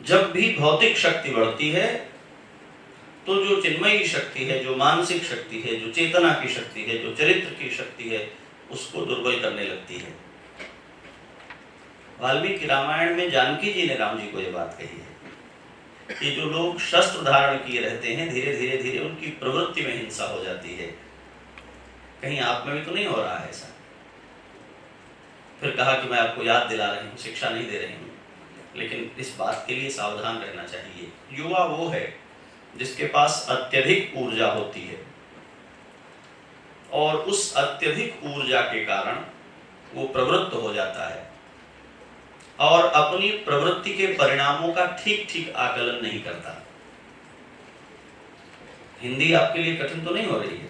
जब भी भौतिक शक्ति बढ़ती है तो जो चिन्मयी शक्ति है, जो मानसिक शक्ति है, जो चेतना की शक्ति है, जो चरित्र की शक्ति है, उसको दुर्बल करने लगती है। वाल्मीकि रामायण में जानकी जी ने राम जी को ये बात कही है कि जो लोग शस्त्र धारण किए रहते हैं, धीरे धीरे धीरे उनकी प्रवृत्ति में हिंसा हो जाती है। कहीं आप में भी तो नहीं हो रहा है ऐसा? फिर कहा कि मैं आपको याद दिला रही हूँ, शिक्षा नहीं दे रही हूँ, लेकिन इस बात के लिए सावधान रहना चाहिए। युवा वो है जिसके पास अत्यधिक ऊर्जा होती है, और उस अत्यधिक ऊर्जा के कारण वो प्रवृत्त हो जाता है और अपनी प्रवृत्ति के परिणामों का ठीक ठीक आकलन नहीं करता। हिंदी आपके लिए कठिन तो नहीं हो रही है?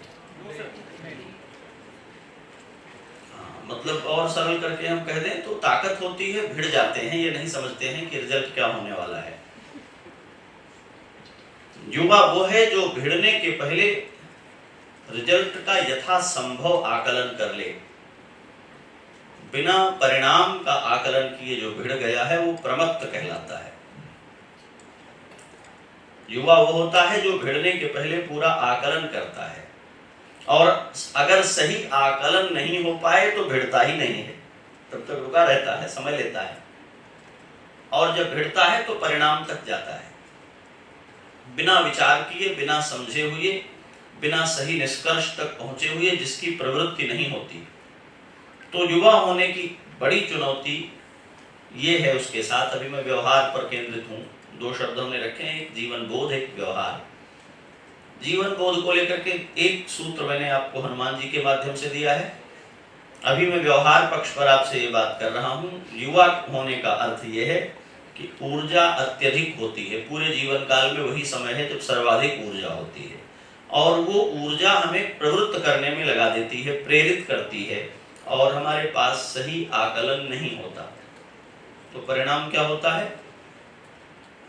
मतलब और सरल करके हम कह दें तो ताकत होती है, भिड़ जाते हैं, ये नहीं समझते हैं कि रिजल्ट क्या होने वाला है। युवा वो है जो भिड़ने के पहले रिजल्ट का यथासंभव आकलन कर ले। बिना परिणाम का आकलन किए जो भिड़ गया है वो प्रमत्त कहलाता है। युवा वो होता है जो भिड़ने के पहले पूरा आकलन करता है, और अगर सही आकलन नहीं हो पाए तो भिड़ता ही नहीं है, तब तक रुका रहता है, समय लेता है, और जब भिड़ता है तो परिणाम तक जाता है। बिना विचार किए, बिना समझे हुए, बिना सही निष्कर्ष तक पहुंचे हुए जिसकी प्रवृत्ति नहीं होती, तो युवा होने की बड़ी चुनौती ये है उसके साथ। अभी मैं व्यवहार पर केंद्रित हूँ। दो शब्द हमने रखे हैं, एक जीवन बोध, एक व्यवहार। जीवन बोध को लेकर के एक सूत्र मैंने आपको हनुमान जी के माध्यम से दिया है। अभी मैं व्यवहार पक्ष पर आपसे ये बात कर रहा हूँ। युवा होने का अर्थ ये है कि ऊर्जा अत्यधिक होती है। पूरे जीवन काल में वही समय है जब सर्वाधिक ऊर्जा होती है, और वो ऊर्जा हमें प्रवृत्त करने में लगा देती है, प्रेरित करती है, और हमारे पास सही आकलन नहीं होता। तो परिणाम क्या होता है?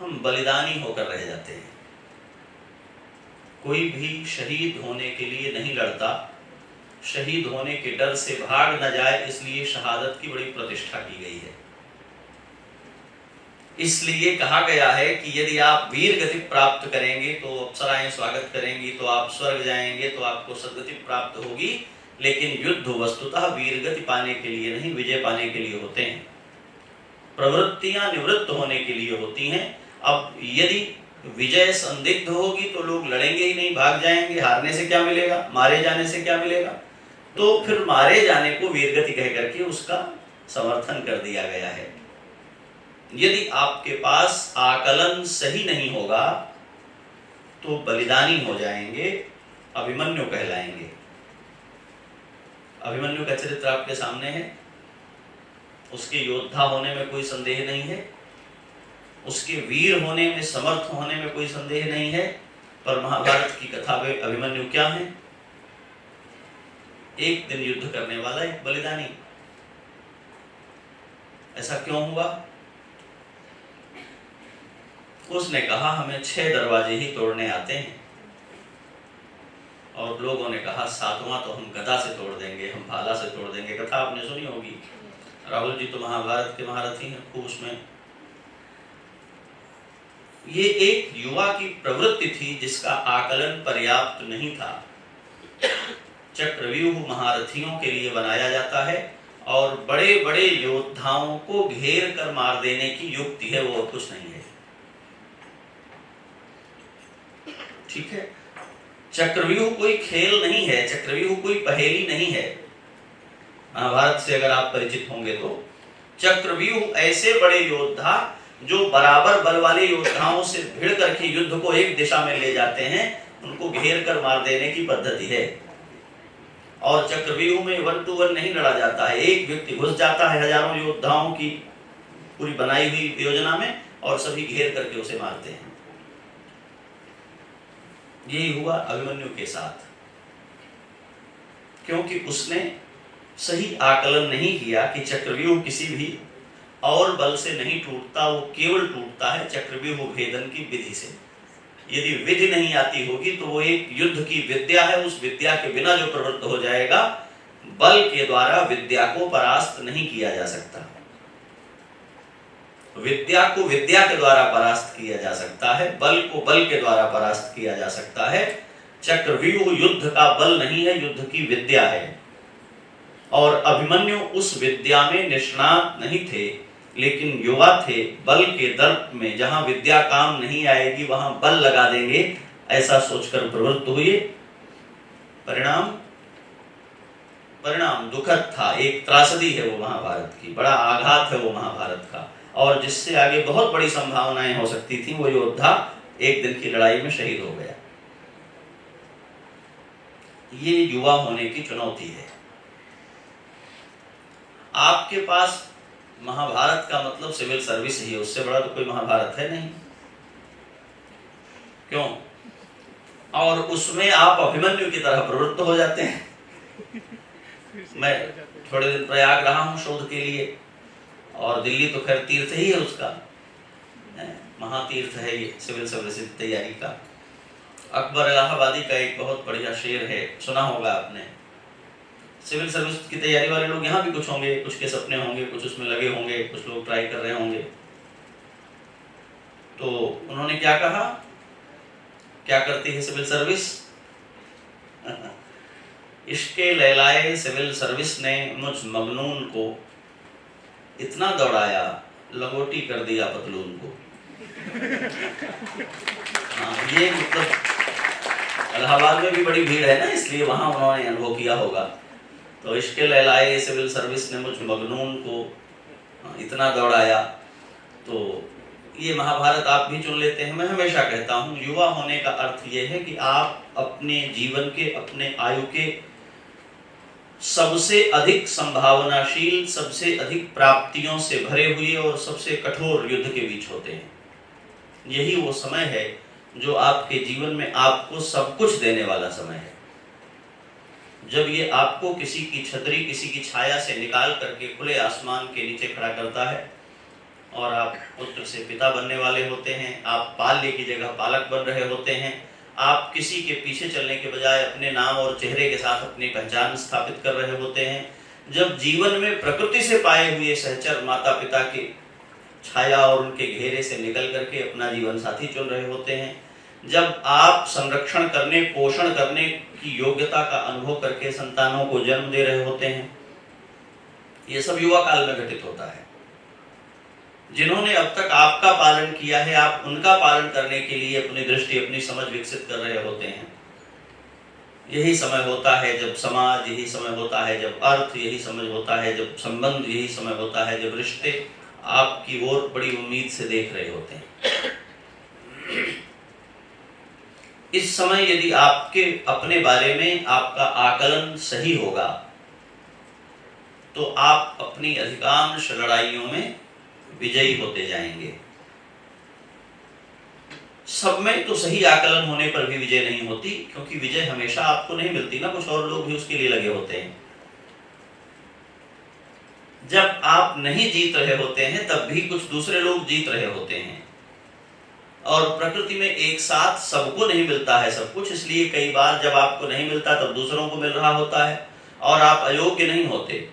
हम बलिदानी होकर रह जाते हैं। कोई भी शहीद होने के लिए नहीं लड़ता, शहीद होने के डर से भाग न जाए इसलिए शहादत की बड़ी प्रतिष्ठा की गई है। इसलिए कहा गया है कि यदि आप वीर गति प्राप्त करेंगे तो अप्सराएं स्वागत करेंगी, तो आप स्वर्ग जाएंगे, तो आपको सद्गति प्राप्त होगी। लेकिन युद्ध वस्तुतः वीरगति पाने के लिए नहीं, विजय पाने के लिए होते हैं। प्रवृत्तियां निवृत्त होने के लिए होती हैं। अब यदि विजय संदिग्ध होगी तो लोग लड़ेंगे ही नहीं, भाग जाएंगे। हारने से क्या मिलेगा? मारे जाने से क्या मिलेगा? तो फिर मारे जाने को वीरगति कह करके उसका समर्थन कर दिया गया है। यदि आपके पास आकलन सही नहीं होगा तो बलिदानी हो जाएंगे, अभिमन्यु कहलाएंगे। अभिमन्यु का चरित्र आपके सामने है। उसके योद्धा होने में कोई संदेह नहीं है, उसके वीर होने में, समर्थ होने में कोई संदेह नहीं है। पर महाभारत की कथा में अभिमन्यु क्या है? एक दिन युद्ध करने वाला एक बलिदानी। ऐसा क्यों हुआ? उसने कहा हमें 6 दरवाजे ही तोड़ने आते हैं, और लोगों ने कहा 7वां तो हम गदा से तोड़ देंगे, हम भाला से तोड़ देंगे। कथा आपने सुनी होगी, राहुल जी तो महाभारत के महारथी हैं खूब उसमें। ये एक युवा की प्रवृत्ति थी जिसका आकलन पर्याप्त नहीं था। चक्रव्यूह महारथियों के लिए बनाया जाता है और बड़े बड़े योद्धाओं को घेर कर मार देने की युक्ति है, वो और कुछ नहीं है। ठीक है, चक्रव्यूह कोई खेल नहीं है, चक्रव्यूह कोई पहेली नहीं है। महाभारत से अगर आप परिचित होंगे तो चक्रव्यूह ऐसे बड़े योद्धा जो बराबर बल वाले योद्धाओं से भिड़ करके युद्ध को एक दिशा में ले जाते हैं, उनको घेर कर मार देने की पद्धति है। और चक्रव्यूह में 1 to 1 नहीं लड़ा जाता है, एक व्यक्ति घुस जाता है हजारों योद्धाओं की पूरी बनाई हुई योजना में और सभी घेर करके उसे मारते हैं। यही हुआ अभिमन्यु के साथ, क्योंकि उसने सही आकलन नहीं किया कि चक्रव्यूह किसी भी और बल से नहीं टूटता, वो केवल टूटता है चक्रव्यूह भेदन की विधि से। यदि विधि नहीं आती होगी तो वो एक युद्ध की विद्या है, उस विद्या के बिना जो प्रवृत्त हो जाएगा, बल के द्वारा विद्या को परास्त नहीं किया जा सकता। विद्या को विद्या के द्वारा परास्त किया जा सकता है, बल को बल के द्वारा परास्त किया जा सकता है। चक्रव्यूह युद्ध का बल नहीं है, युद्ध की विद्या है। और अभिमन्यु उस विद्या में निष्णात नहीं थे, लेकिन युवा थे। बल के दर्प में जहां विद्या काम नहीं आएगी वहां बल लगा देंगे, ऐसा सोचकर प्रवृत्त हुए। परिणाम दुखद था, एक त्रासदी है वो महाभारत की, बड़ा आघात है वो महाभारत का। और जिससे आगे बहुत बड़ी संभावनाएं हो सकती थी, वो योद्धा एक दिन की लड़ाई में शहीद हो गया। ये युवा होने की चुनौती है। आपके पास महाभारत का मतलब सिविल सर्विस ही है, उससे बड़ा तो कोई महाभारत है नहीं। क्यों? और उसमें आप अभिमन्यु की तरह प्रवृत्त हो जाते हैं। मैं थोड़े दिन प्रयाग रहा हूं शोध के लिए, और दिल्ली तो खैर तीर्थ ही है उसका, महातीर्थ है ये सिविल सर्विस की तैयारी का। अकबर इलाहाबादी का एक बहुत बढ़िया शेर है, सुना होगा आपने। सिविल सर्विस की तैयारी वाले लोग यहाँ भी कुछ होंगे, कुछ के सपने होंगे, कुछ उसमें लगे होंगे, कुछ लोग ट्राई कर रहे होंगे। तो उन्होंने क्या कहा, क्या करती है सिविल सर्विस? इश्के लैलाए सिविल सर्विस ने मुझ मगनून को इतना दौड़ाया, लंगोटी कर दिया पतलून को। हाँ, ये मतलब इलाहाबाद में भी बड़ी भीड़ है ना, इसलिए वहां उन्होंने अनुभव किया होगा। तो इश्के लैलाए सिविल सर्विस ने मुझ मगनून को इतना दौड़ाया। तो ये महाभारत आप भी चुन लेते हैं। मैं हमेशा कहता हूँ, युवा होने का अर्थ ये है कि आप अपने जीवन के, अपने आयु के सबसे अधिक संभावनाशील, सबसे अधिक प्राप्तियों से भरे हुए और सबसे कठोर युद्ध के बीच होते हैं। यही वो समय है जो आपके जीवन में आपको सब कुछ देने वाला समय है। जब ये आपको किसी की छतरी, किसी की छाया से निकाल करके खुले आसमान के नीचे खड़ा करता है, और आप पुत्र से पिता बनने वाले होते हैं, आप पाल्य की जगह पालक बन रहे होते हैं, आप किसी के पीछे चलने के बजाय अपने नाम और चेहरे के साथ अपनी पहचान स्थापित कर रहे होते हैं। जब जीवन में प्रकृति से पाए हुए सहचर माता पिता की छाया और उनके घेरे से निकल करके अपना जीवन साथी चुन रहे होते हैं, जब आप संरक्षण करने, पोषण करने की योग्यता का अनुभव करके संतानों को जन्म दे रहे होते हैं, ये सब युवा काल में घटित होता है। जिन्होंने अब तक आपका पालन किया है, आप उनका पालन करने के लिए अपनी दृष्टि, अपनी समझ विकसित कर रहे होते हैं। यही समय होता है जब समाज, यही समय होता है जब अर्थ, यही समय होता है जब संबंध, यही समय होता है जब रिश्ते आपकी ओर बड़ी उम्मीद से देख रहे होते हैं। इस समय यदि आपके अपने बारे में आपका आकलन सही होगा तो आप अपनी अधिकांश लड़ाइयों में विजयी होते जाएंगे। सब में तो सही आकलन होने पर भी विजय नहीं होती, क्योंकि विजय हमेशा आपको नहीं मिलती ना, कुछ और लोग भी उसके लिए लगे होते हैं। जब आप नहीं जीत रहे होते हैं तब भी कुछ दूसरे लोग जीत रहे होते हैं, और प्रकृति में एक साथ सबको नहीं मिलता है सब कुछ, इसलिए कई बार जब आपको नहीं मिलता तब दूसरों को मिल रहा होता है और आप अयोग्य नहीं होते।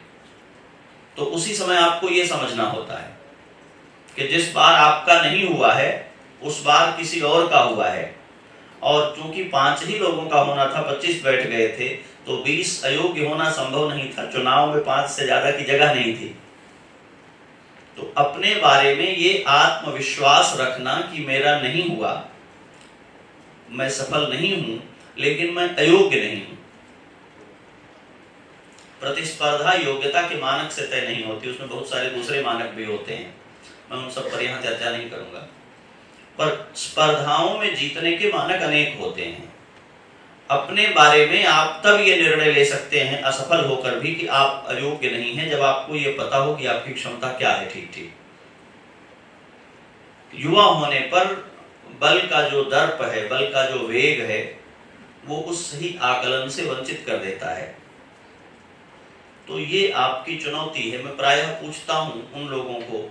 तो उसी समय आपको यह समझना होता है कि जिस बार आपका नहीं हुआ है उस बार किसी और का हुआ है, और चूंकि 5 ही लोगों का होना था, 25 बैठ गए थे, तो 20 अयोग्य होना संभव नहीं था। चुनाव में 5 से ज्यादा की जगह नहीं थी। तो अपने बारे में ये आत्मविश्वास रखना कि मेरा नहीं हुआ, मैं सफल नहीं हूं, लेकिन मैं अयोग्य नहीं हूं। प्रतिस्पर्धा योग्यता के मानक से तय नहीं होती, उसमें बहुत सारे दूसरे मानक भी होते हैं, मैं उन सब पर यहाँ चर्चा नहीं करूंगा। पर स्पर्धाओं में जीतने के मानक अनेक होते हैं। अपने बारे में आप तब ये निर्णय ले सकते हैं असफल होकर भी कि आप अयोग्य नहीं हैं, जब आपको ये पता हो कि आपकी क्षमता क्या है। ठीक ठीक युवा होने पर बल का जो दर्प है, बल का जो वेग है, वो उस सही आकलन से वंचित कर देता है। तो ये आपकी चुनौती है। मैं प्रायः पूछता हूं उन लोगों को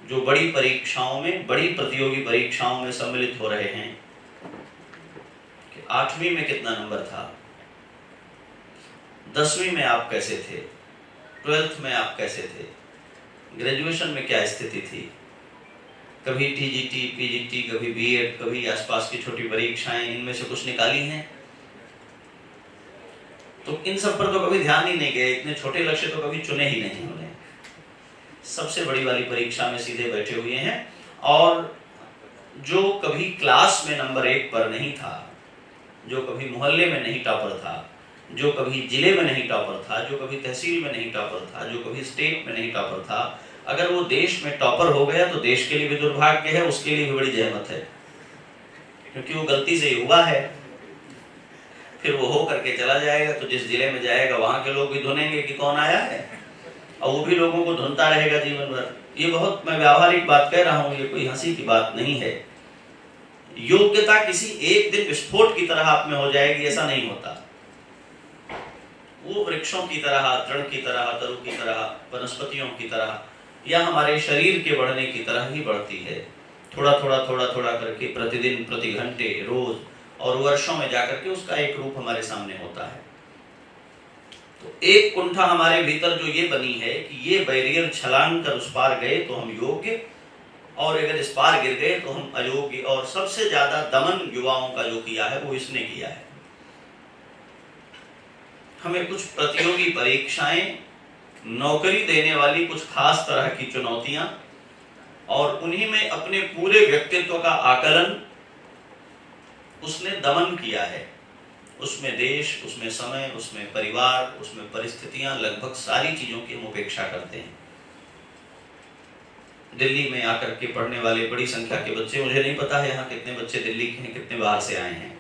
जो बड़ी परीक्षाओं में, बड़ी प्रतियोगी परीक्षाओं में सम्मिलित हो रहे हैं, कि 8वीं में कितना नंबर था, 10वीं में आप कैसे थे, 12th में आप कैसे थे, ग्रेजुएशन में क्या स्थिति थी, कभी टीजीटी, पीजीटी, कभी बीएड, कभी आसपास की छोटी परीक्षाएं, इनमें से कुछ निकाली हैं? तो इन सब पर तो कभी ध्यान ही नहीं गए, इतने छोटे लक्ष्य तो कभी चुने ही नहीं उन्हें। सबसे बड़ी वाली परीक्षा में सीधे बैठे हुए हैं। और जो कभी क्लास में नंबर 1 पर नहीं था, जो कभी मोहल्ले में नहीं टॉपर था, जो कभी जिले में नहीं टॉपर था, जो कभी तहसील में नहीं टॉपर था, जो कभी स्टेट में नहीं टॉपर था, अगर वो देश में टॉपर हो गया तो देश के लिए भी दुर्भाग्य है, उसके लिए भी बड़ी जहमत है, क्योंकि वो गलती से हुआ है। फिर वो हो करके चला जाएगा तो जिस जिले में जाएगा वहां के लोग भी धुनेंगे कि कौन आया है, और वो भी लोगों को धुनता रहेगा जीवन भर। ये बहुत मैं व्यावहारिक बात कह रहा हूँ, ये कोई हंसी की बात नहीं है। योग्यता किसी एक दिन विस्फोट की तरह आप में हो जाएगी, ऐसा नहीं होता। वो वृक्षों की तरह, तृण की तरह, तरु की तरह, वनस्पतियों की तरह, या हमारे शरीर के बढ़ने की तरह ही बढ़ती है, थोड़ा थोड़ा थोड़ा थोड़ा करके, प्रतिदिन, प्रति घंटे, रोज और वर्षों में जाकर के उसका एक रूप हमारे सामने होता है। तो एक कुंठा हमारे भीतर जो ये बनी है कि ये बैरियर छलांग कर उस पार गए तो हम योग्य, और अगर इस पार गिर गए तो हम अयोग्य। और सबसे ज्यादा दमन युवाओं का जो किया है वो इसने किया है। हमें कुछ प्रतियोगी परीक्षाएं, नौकरी देने वाली कुछ खास तरह की चुनौतियां, और उन्हीं में अपने पूरे व्यक्तित्व का आकलन उसने दमन किया है। उसमें देश, उसमें समय, उसमें परिवार, उसमें परिस्थितियां, लगभग सारी चीजों की हम उपेक्षा करते हैं। दिल्ली में आकर के पढ़ने वाले बड़ी संख्या के बच्चे, मुझे नहीं पता है यहाँ कितने बच्चे दिल्ली के हैं, कितने बाहर से आए हैं,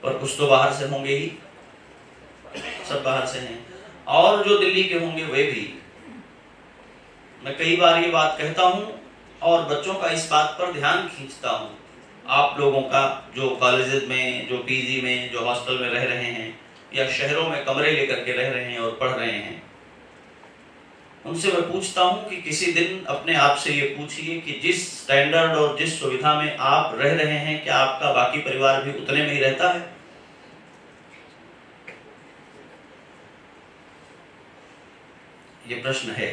पर कुछ तो बाहर से होंगे ही, सब बाहर से हैं। और जो दिल्ली के होंगे वे भी, मैं कई बार ये बात कहता हूँ और बच्चों का इस बात पर ध्यान खींचता हूँ। आप लोगों का जो कॉलेजेस में, जो पीजी में, जो हॉस्टल में रह रहे हैं, या शहरों में कमरे लेकर के रह रहे हैं और पढ़ रहे हैं, उनसे मैं पूछता हूं कि किसी दिन अपने आप से ये पूछिए कि जिस स्टैंडर्ड और जिस सुविधा में आप रह रहे हैं, क्या आपका बाकी परिवार भी उतने में ही रहता है? ये प्रश्न है।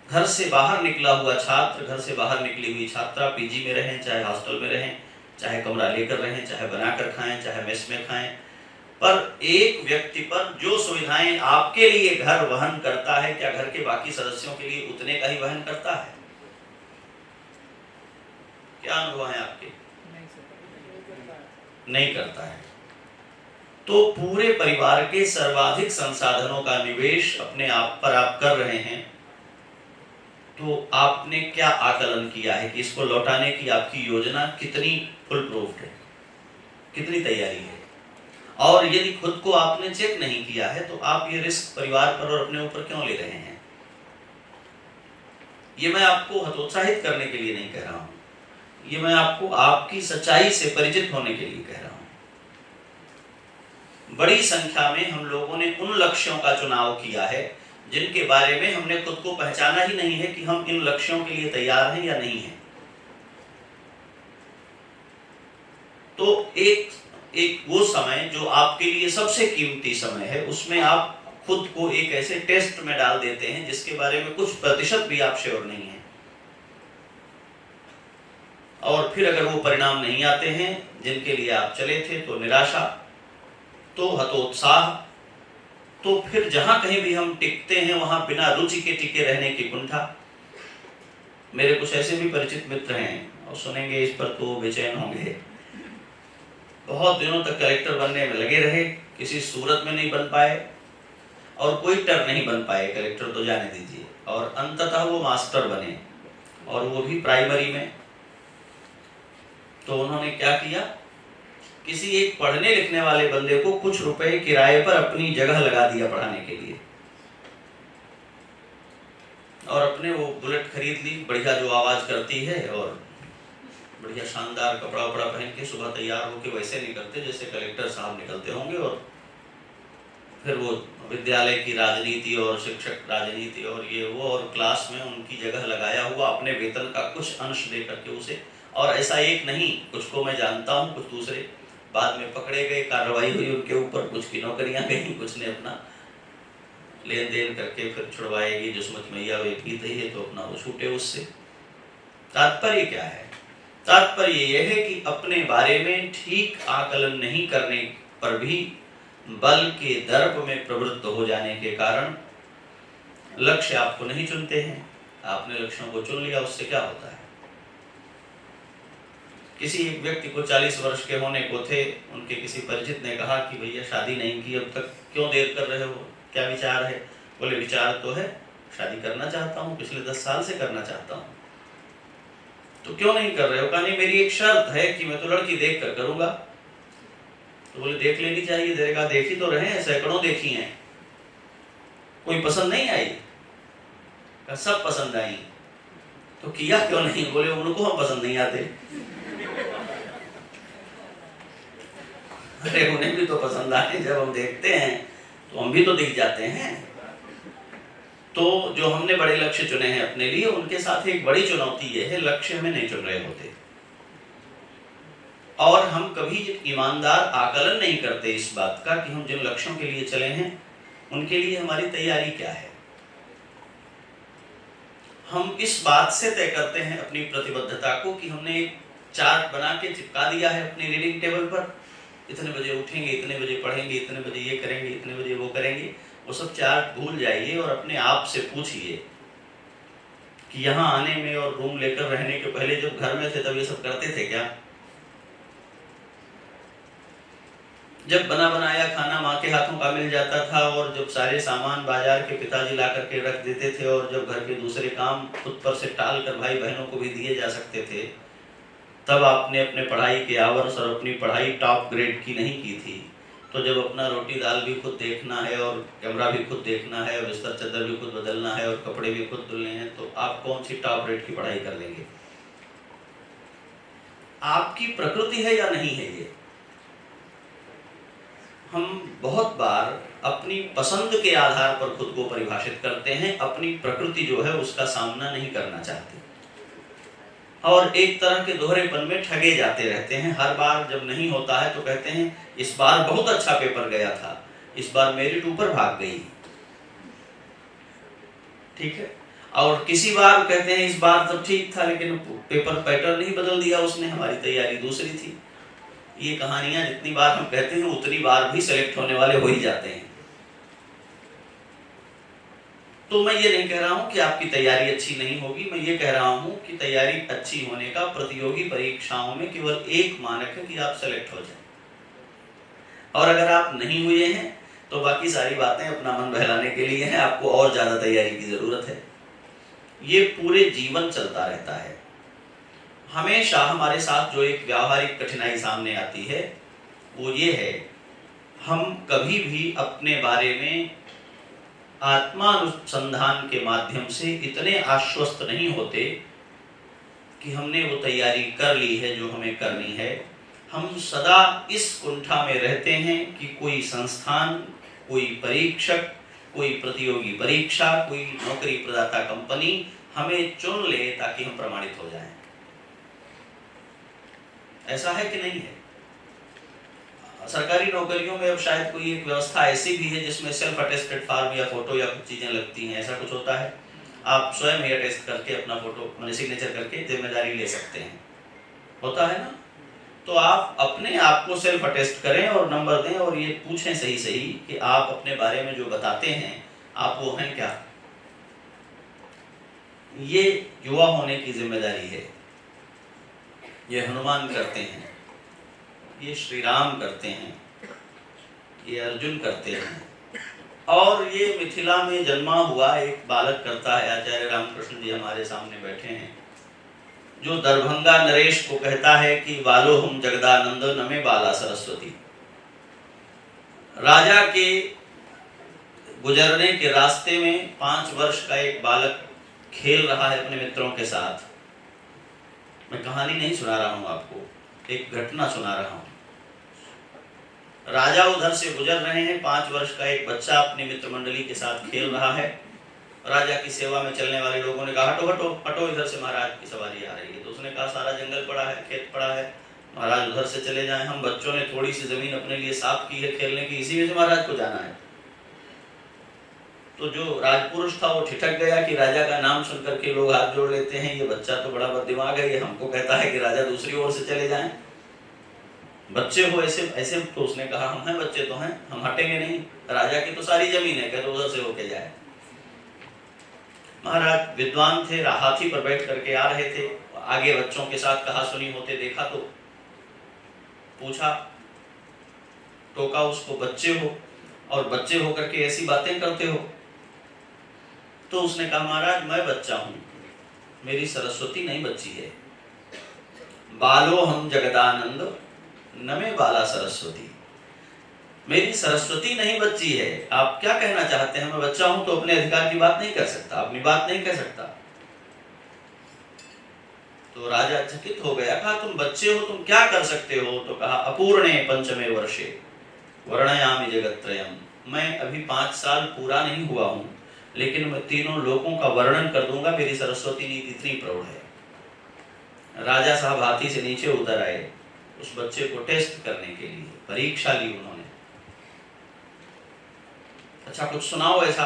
घर से बाहर निकला हुआ छात्र, घर से बाहर निकली हुई छात्रा, पीजी में रहें, चाहे हॉस्टल में रहें, चाहे कमरा लेकर रहें, चाहे बनाकर खाएं, चाहे मेस में खाएं, पर एक व्यक्ति पर जो सुविधाएं आपके लिए घर वहन करता है, क्या घर के बाकी सदस्यों के लिए उतने का ही वहन करता है? क्या अनुभव है आपके? नहीं करता है। तो पूरे परिवार के सर्वाधिक संसाधनों का निवेश अपने आप पर आप कर रहे हैं, तो आपने क्या आकलन किया है कि इसको लौटाने की आपकी योजना कितनी फुल प्रूफ है, कितनी तैयारी है? और यदि खुद को आपने चेक नहीं किया है तो आप ये रिस्क परिवार पर और अपने ऊपर क्यों ले रहे हैं? ये मैं आपको हतोत्साहित करने के लिए नहीं कह रहा हूं, ये मैं आपको आपकी सच्चाई से परिचित होने के लिए कह रहा हूं। बड़ी संख्या में हम लोगों ने उन लक्ष्यों का चुनाव किया है जिनके बारे में हमने खुद को पहचाना ही नहीं है कि हम इन लक्ष्यों के लिए तैयार हैं या नहीं हैं। तो एक वो समय जो आपके लिए सबसे कीमती समय है, उसमें आप खुद को एक ऐसे टेस्ट में डाल देते हैं जिसके बारे में कुछ प्रतिशत भी आप श्योर नहीं है, और फिर अगर वो परिणाम नहीं आते हैं जिनके लिए आप चले थे, तो निराशा, तो हतोत्साह, तो फिर जहां कहीं भी हम टिकते हैं वहां बिना रुचि के टिके रहने की कुंठा। मेरे कुछ ऐसे भी परिचित मित्र हैं, और सुनेंगे इस पर तो बेचैन होंगे, बहुत दिनों तक कलेक्टर बनने में लगे रहे, किसी सूरत में नहीं बन पाए और कोई टर नहीं बन पाए, कलेक्टर तो जाने दीजिए, और अंततः वो मास्टर बने, और वो भी प्राइमरी में। तो उन्होंने क्या किया, किसी एक पढ़ने लिखने वाले बंदे को कुछ रुपए किराए पर अपनी जगह लगा दिया पढ़ाने के लिए, और अपने वो बुलेट खरीद ली, बढ़िया जो आवाज करती है, और बढ़िया शानदार कपड़ा वपड़ा पहन के सुबह तैयार होके वैसे निकलते जैसे कलेक्टर साहब निकलते होंगे, और फिर वो विद्यालय की राजनीति और शिक्षक राजनीति और ये वो, और क्लास में उनकी जगह लगाया हुआ अपने वेतन का कुछ अंश दे करके उसे। और ऐसा एक नहीं, कुछ को मैं जानता हूँ, कुछ दूसरे बाद में पकड़े गए, कार्रवाई हुई उनके ऊपर, कुछ की नौकरियां गई, कुछ ने अपना लेन देन करके फिर छुड़वाएगी, जिस्मत मैया वे पीते ही तो अपना वो छूटे उससे। तात्पर्य क्या है? तात्पर्य यह है कि अपने बारे में ठीक आकलन नहीं करने पर भी बल के दर्प में प्रवृत्त हो जाने के कारण लक्ष्य आपको नहीं चुनते हैं। आपने लक्ष्यों को चुन लिया, उससे क्या होता है? किसी एक व्यक्ति को 40 वर्ष के होने को थे, उनके किसी परिचित ने कहा कि भैया शादी नहीं की अब तक, क्यों देर कर रहे हो, क्या विचार है? बोले विचार तो है, शादी करना चाहता हूँ, पिछले 10 साल से करना चाहता हूँ। तो क्यों नहीं कर रहे हो? कहा नहीं, मेरी एक शर्त है कि मैं तो लड़की देख कर करूंगा। तो बोले देख लेनी चाहिए, देगा, देखी तो रहे, सैकड़ों देखी हैं, कोई पसंद नहीं आई? कहा सब पसंद आई। तो किया क्यों नहीं? बोले उनको हम पसंद नहीं आते। अरे उन्हें भी तो पसंद आते, जब हम देखते हैं तो हम भी तो दिख जाते हैं। तो जो हमने बड़े लक्ष्य चुने हैं अपने लिए, उनके साथ एक बड़ी चुनौती ये है, लक्ष्य हमें नहीं चुन रहे होते, और हम कभी ईमानदार आकलन नहीं करते इस बात का कि हम जिन लक्ष्यों के लिए चले हैं उनके लिए हमारी तैयारी क्या है। हम इस बात से तय करते हैं अपनी प्रतिबद्धता को कि हमने एक चार्ट बना के चिपका दिया है अपनी रीडिंग टेबल पर, इतने बजे उठेंगे, इतने बजे पढ़ेंगे, इतने बजे ये करेंगे, इतने बजे वो करेंगे। वो सब चार्ट भूल जाइए और अपने आप से पूछिए कि यहाँ आने में और रूम लेकर रहने के पहले जब घर में थे तब ये सब करते थे क्या? जब बना बनाया खाना माँ के हाथों का मिल जाता था, और जब सारे सामान बाजार के पिताजी ला करके रख देते थे, और जब घर के दूसरे काम खुद पर से टाल कर भाई बहनों को भी दिए जा सकते थे, तब आपने अपने पढ़ाई के आवर्स और अपनी पढ़ाई टॉप ग्रेड की नहीं की थी। तो जब अपना रोटी दाल भी खुद देखना है, और कैमरा भी खुद देखना है, और बिस्तर चादर भी खुद बदलना है, और कपड़े भी खुद धुलने हैं, तो आप कौन सी टॉप ग्रेड की पढ़ाई कर लेंगे? आपकी प्रकृति है या नहीं है ये? हम बहुत बार अपनी पसंद के आधार पर खुद को परिभाषित करते हैं, अपनी प्रकृति जो है उसका सामना नहीं करना चाहते, और एक तरह के दोहरेपन में ठगे जाते रहते हैं। हर बार जब नहीं होता है तो कहते हैं इस बार बहुत अच्छा पेपर गया था, इस बार मेरिट ऊपर भाग गई, ठीक है। और किसी बार कहते हैं इस बार तो ठीक था लेकिन पेपर पैटर्न ही बदल दिया उसने, हमारी तैयारी दूसरी थी। ये कहानियां जितनी बार हम कहते हैं उतनी बार भी सेलेक्ट होने वाले हो ही जाते हैं। तो मैं ये नहीं कह रहा हूं कि आपकी तैयारी अच्छी नहीं होगी, मैं ये कह रहा हूं कि तैयारी अच्छी होने का प्रतियोगी परीक्षाओं में केवल एक मानक है कि आप सेलेक्ट हो जाएं, और अगर आप नहीं हुए हैं तो बाकी सारी बातें अपना मन बहलाने के लिए हैं, आपको और ज्यादा तैयारी की जरूरत है। ये पूरे जीवन चलता रहता है। हमेशा हमारे साथ जो एक व्यावहारिक कठिनाई सामने आती है वो ये है, हम कभी भी अपने बारे में आत्मानुसंधान के माध्यम से इतने आश्वस्त नहीं होते कि हमने वो तैयारी कर ली है जो हमें करनी है। हम सदा इस कुंठा में रहते हैं कि कोई संस्थान, कोई परीक्षक, कोई प्रतियोगी परीक्षा, कोई नौकरी प्रदाता कंपनी हमें चुन ले ताकि हम प्रमाणित हो जाएं। ऐसा है कि नहीं है? सरकारी नौकरियों में अब शायद कोई एक व्यवस्था ऐसी भी है जिसमें सेल्फ अटेस्टेड फॉर्म या फोटो या कुछ चीजें लगती हैं, ऐसा कुछ होता है। आप स्वयं ही अटेस्ट करके अपना फोटो मैंने सिग्नेचर करके जिम्मेदारी ले सकते हैं, होता है ना। तो आप अपने आप को सेल्फ अटेस्ट करें और नंबर दें और ये पूछें सही सही कि आप अपने बारे में जो बताते हैं आप वो हैं क्या। ये युवा होने की जिम्मेदारी है। ये हनुमान करते हैं, ये श्री राम करते हैं, ये अर्जुन करते हैं, और ये मिथिला में जन्मा हुआ एक बालक करता है। आचार्य रामकृष्ण जी हमारे सामने बैठे हैं, जो दरभंगा नरेश को कहता है कि बालो हम जगदानंद नमे बाला सरस्वती। राजा के गुजरने के रास्ते में 5 वर्ष का एक बालक खेल रहा है अपने मित्रों के साथ। मैं कहानी नहीं सुना रहा हूं आपको, एक घटना सुना रहा हूं। राजा उधर से गुजर रहे हैं, 5 वर्ष का एक बच्चा अपनी मित्र मंडली के साथ खेल रहा है। राजा की सेवा में चलने वाले लोगों ने कहा हटो हटो हटो, इधर से महाराज की सवारी आ रही है। तो उसने कहा सारा जंगल पड़ा है, खेत पड़ा है, महाराज उधर से चले जाएं। हम बच्चों ने थोड़ी सी जमीन अपने लिए साफ की है खेलने की, इसी में से महाराज को जाना है। तो जो राजपुरुष था वो ठिठक गया कि राजा का नाम सुन करके लोग हाथ जोड़ लेते हैं, ये बच्चा तो बड़ा बददिमाग है, ये हमको कहता है कि राजा दूसरी ओर से चले जाएं। बच्चे हो ऐसे ऐसे। तो उसने कहा हम हैं बच्चे तो हैं, हम हटेंगे नहीं, राजा की तो सारी जमीन है, कहते उधर से होके जाए। महाराज विद्वान थे, हाथी पर बैठ करके आ रहे थे, आगे बच्चों के साथ कहा सुनी होते देखा तो पूछा, टोका उसको, बच्चे हो और बच्चे होकर के ऐसी बातें करते हो। तो उसने कहा महाराज मैं बच्चा हूं, मेरी सरस्वती नहीं बच्ची है। बालो हम जगदानंद नमे बाला सरस्वती, मेरी सरस्वती नहीं बच्ची है। आप क्या कहना चाहते हैं? मैं बच्चा हूं तो अपने अधिकार की बात नहीं कर सकता, अपनी बात नहीं कह सकता। तो राजा चकित हो गया, कहा तुम बच्चे हो, तुम क्या कर सकते हो? तो कहा अपूर्णे पंचमे वर्षे वर्णयामि जगत्त्रयम्, मैं अभी 5 साल पूरा नहीं हुआ हूं, लेकिन मैं तीनों लोकों का वर्णन कर दूंगा, मेरी सरस्वती नीति इतनी प्रौढ़ है। राजा साहब हाथी से नीचे उतर आए उस बच्चे को टेस्ट करने के लिए, परीक्षा ली उन्होंने। अच्छा कुछ सुनाओ ऐसा,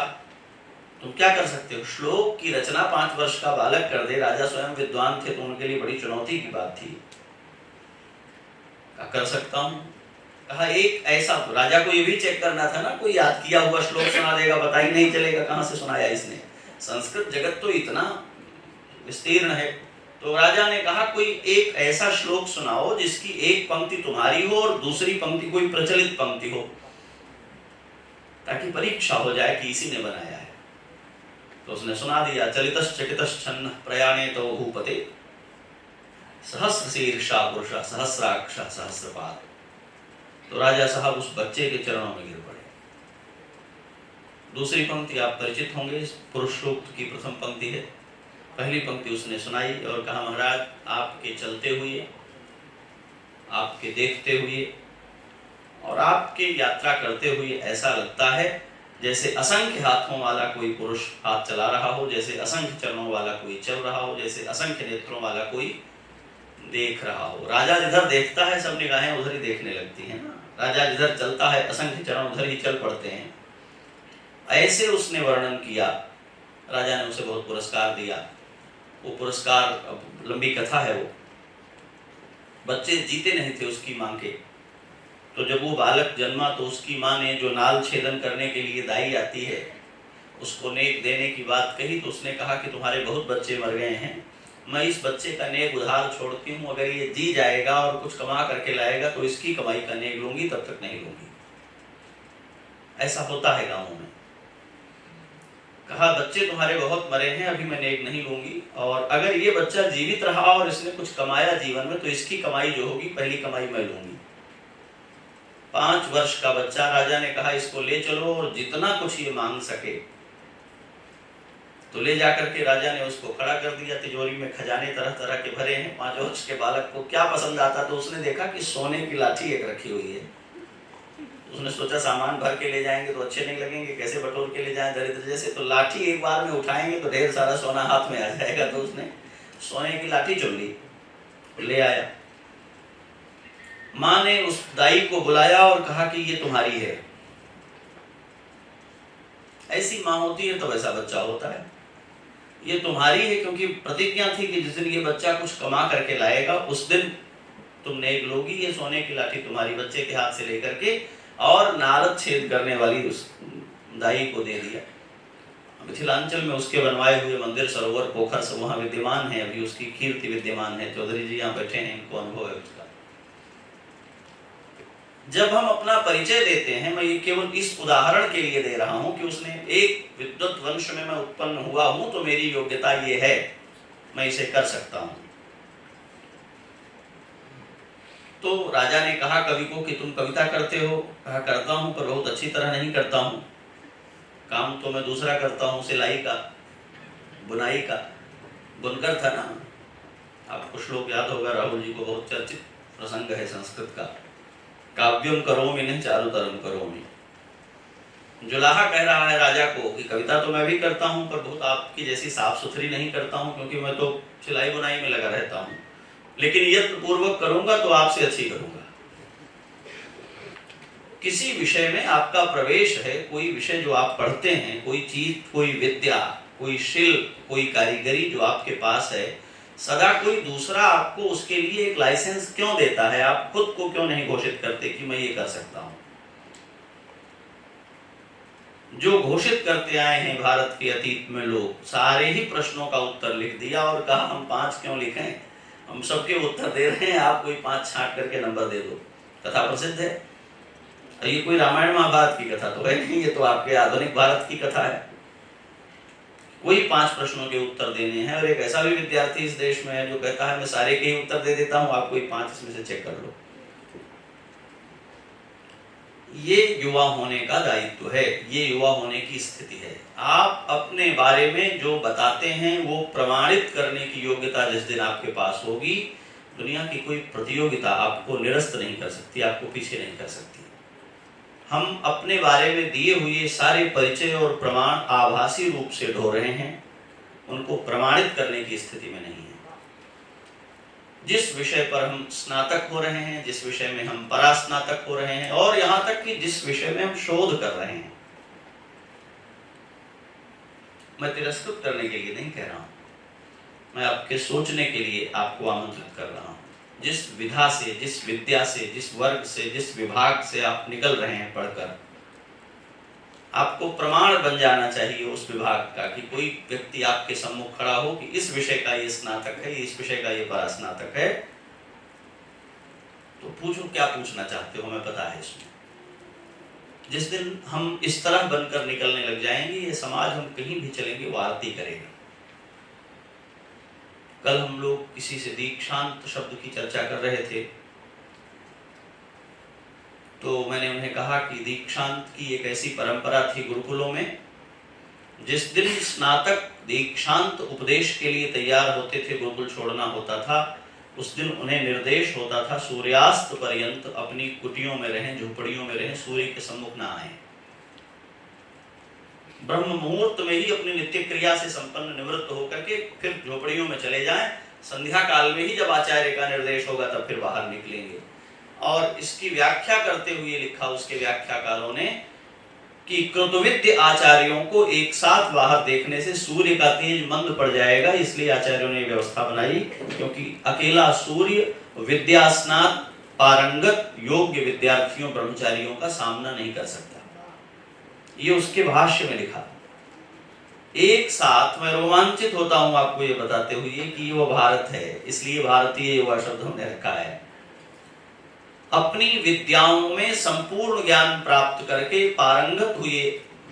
तुम क्या कर सकते हो? श्लोक की रचना 5 वर्ष का बालक कर दे। राजा स्वयं विद्वान थे तो उनके लिए बड़ी चुनौती की बात थी। क्या कर सकता हूं? कहा एक ऐसा, राजा को ये भी चेक करना था ना, कोई याद किया हुआ श्लोक सुना देगा, पता ही नहीं चलेगा कहां से सुनाया इसने। संस्कृत जगत तो इतना विस्तीर्ण है। तो राजा ने कहा कोई एक ऐसा श्लोक सुनाओ जिसकी एक पंक्ति तुम्हारी हो और दूसरी पंक्ति कोई प्रचलित पंक्ति हो, ताकि परीक्षा हो जाए कि इसी ने बनाया है। तो उसने सुना दिया, चलितश्चकितश्छन्नः प्रयाणे तो भूपते सहस्र शीर्षा पुरुष सहस्राक्ष सहस्रपाद। तो राजा साहब उस बच्चे के चरणों में गिर पड़े। दूसरी पंक्ति आप परिचित होंगे, पुरुष सूक्त की प्रथम पंक्ति है। पहली पंक्ति उसने सुनाई और कहा महाराज आपके चलते हुए, आपके देखते हुए और आपके यात्रा करते हुए ऐसा लगता है जैसे असंख्य हाथों वाला कोई पुरुष हाथ चला रहा हो, जैसे असंख्य चरणों वाला कोई चल रहा हो, जैसे असंख्य नेत्रों वाला कोई देख रहा हो। राजा जिधर देखता है सब निगाहें उधर ही देखने लगती हैं ना। राजा जिधर चलता है असंख्य चरण उधर ही चल पड़ते हैं। ऐसे उसने वर्णन किया। राजा ने उसे बहुत पुरस्कार दिया। वो पुरस्कार, लंबी कथा है वो, बच्चे जीते नहीं थे उसकी मां के। तो जब वो बालक जन्मा तो उसकी मां ने जो नाल छेदन करने के लिए दाई आती है उसको नेक देने की बात कही। तो उसने कहा कि तुम्हारे बहुत बच्चे मर गए हैं, मैं इस बच्चे का नेक उधार छोड़ती हूँ, अगर ये जी जाएगा और कुछ कमा करके लाएगा तो इसकी कमाई का नेक लूंगी, तब तक नहीं लूंगी। ऐसा होता है गांवों में। कहा बच्चे तुम्हारे बहुत मरे हैं, अभी मैं नेक नहीं लूंगी, और अगर ये बच्चा जीवित रहा और इसने कुछ कमाया जीवन में तो इसकी कमाई जो होगी पहली कमाई मैं लूंगी। 5 वर्ष का बच्चा, राजा ने कहा इसको ले चलो और जितना कुछ ये मांग सके तो ले जाकर के राजा ने उसको खड़ा कर दिया। तिजोरी में खजाने तरह तरह के भरे हैं। 5 वर्ष के बालक को क्या पसंद आता तो उसने देखा कि सोने की लाठी एक रखी हुई है। उसने सोचा सामान भर के ले जाएंगे तो अच्छे नहीं लगेंगे, कैसे बटोर के ले जाएं दरिद्र जैसे, तो लाठी एक बार में उठाएंगे तो ढेर सारा सोना हाथ में आ जाएगा। तो उसने सोने की लाठी चुन ली, ले आया। माँ ने उस दाई को बुलाया और कहा कि ये तुम्हारी है। ऐसी माँ होती है तो वैसा बच्चा होता है। ये तुम्हारी है क्योंकि प्रतिज्ञा थी कि जिस दिन ये बच्चा कुछ कमा करके लाएगा उस दिन तुम नेक लोगी। ये सोने की लाठी तुम्हारी, बच्चे के हाथ से लेकर के और नारद छेद करने वाली उस दाई को दे दिया। मिथिलांचल में उसके बनवाए हुए मंदिर, सरोवर, पोखर सब वहां विद्यमान है, अभी उसकी कीर्ति विद्यमान है। चौधरी जी यहाँ बैठे हैं, इनको अनुभव है उसका। जब हम अपना परिचय देते हैं, मैं ये केवल इस उदाहरण के लिए दे रहा हूं कि उसने एक विद्वत वंश में मैं उत्पन्न हुआ हूं तो मेरी योग्यता ये है, मैं इसे कर सकता हूं। तो राजा ने कहा कवि को कि तुम कविता करते हो? कहा करता हूं पर बहुत अच्छी तरह नहीं करता हूं, काम तो मैं दूसरा करता हूं, सिलाई का, बुनाई का। बुनकर था ना, आपको श्लोक याद होगा, राहुल जी को बहुत चर्चित प्रसंग है संस्कृत का, काव्यम करोमि नहीं चारुतरम करोमि। जुलाहा कह रहा है राजा को कि कविता तो मैं भी करता हूं पर बहुत आपकी जैसी साफ सुथरी नहीं करता हूं, क्योंकि मैं तो सिलाई बुनाई में लगा रहता हूं, लेकिन यत्न पूर्वक करूंगा तो आपसे अच्छी करूंगा। किसी विषय में आपका प्रवेश है, कोई विषय जो आप पढ़ते हैं, कोई चीज, कोई विद्या, कोई शिल्प, कोई कारीगरी जो आपके पास है, सदा कोई दूसरा आपको उसके लिए एक लाइसेंस क्यों देता है? आप खुद को क्यों नहीं घोषित करते कि मैं ये कर सकता हूं? जो घोषित करते आए हैं भारत के अतीत में लोग, सारे ही प्रश्नों का उत्तर लिख दिया और कहा हम 5 क्यों लिखें, हम सबके उत्तर दे रहे हैं, आप कोई 5 छांट करके नंबर दे दो। कथा प्रसिद्ध है। ये कोई रामायण महाभारत की कथा तो है नहीं, ये तो आपके आधुनिक भारत की कथा है। वही 5 प्रश्नों के उत्तर देने हैं, और एक ऐसा भी विद्यार्थी इस देश में है जो कहता है मैं सारे के ही उत्तर दे देता हूं, आप कोई 5 इसमें से चेक कर लो। ये युवा होने का दायित्व है, ये युवा होने की स्थिति है। आप अपने बारे में जो बताते हैं वो प्रमाणित करने की योग्यता जिस दिन आपके पास होगी, दुनिया की कोई प्रतियोगिता आपको निरस्त नहीं कर सकती, आपको पीछे नहीं कर सकती। हम अपने बारे में दिए हुए सारे परिचय और प्रमाण आभासी रूप से ढो रहे हैं, उनको प्रमाणित करने की स्थिति में नहीं है। जिस विषय पर हम स्नातक हो रहे हैं, जिस विषय में हम परास्नातक हो रहे हैं, और यहां तक कि जिस विषय में हम शोध कर रहे हैं, मैं तिरस्कृत करने के लिए नहीं कह रहा हूं, मैं आपके सोचने के लिए आपको आमंत्रित कर रहा हूं। जिस विधा से, जिस विद्या से, जिस वर्ग से, जिस विभाग से आप निकल रहे हैं पढ़कर, आपको प्रमाण बन जाना चाहिए उस विभाग का कि कोई व्यक्ति आपके सम्मुख खड़ा हो कि इस विषय का ये स्नातक है, इस विषय का ये परास्नातक है, तो पूछो क्या पूछना चाहते हो, हमें पता है इसमें। जिस दिन हम इस तरह बनकर निकलने लग जाएंगे, ये समाज हम कहीं भी चलेंगे वो आरती करेगा। कल हम लोग किसी से दीक्षांत शब्द की चर्चा कर रहे थे, तो मैंने उन्हें कहा कि दीक्षांत की एक ऐसी परंपरा थी गुरुकुलों में, जिस दिन स्नातक दीक्षांत उपदेश के लिए तैयार होते थे, गुरुकुल छोड़ना होता था, उस दिन उन्हें निर्देश होता था सूर्यास्त पर्यंत अपनी कुटियों में रहें, झोपड़ियों में रहें, सूर्य के सम्मुख ना आए। ब्रह्म मुहूर्त में ही अपनी नित्य क्रिया से संपन्न निवृत्त होकर के फिर झोपड़ियों में चले जाएं। संध्या काल में ही जब आचार्य का निर्देश होगा तब फिर बाहर निकलेंगे। और इसकी व्याख्या करते हुए लिखा उसके व्याख्याकारों ने कि कृतविद्य आचार्यों को एक साथ बाहर देखने से सूर्य का तेज मंद पड़ जाएगा, इसलिए आचार्यों ने व्यवस्था बनाई, क्योंकि अकेला सूर्य विद्या स्नात पारंगत योग्य विद्यार्थियों ब्रह्मचारियों का सामना नहीं कर सकता। ये उसके भाष्य में लिखा। एक साथ मैं रोमांचित होता हूं आपको ये बताते हुए कि वो भारत है, इसलिए भारतीय युवा शब्द हमने रखा है। अपनी विद्याओं में संपूर्ण ज्ञान प्राप्त करके पारंगत हुए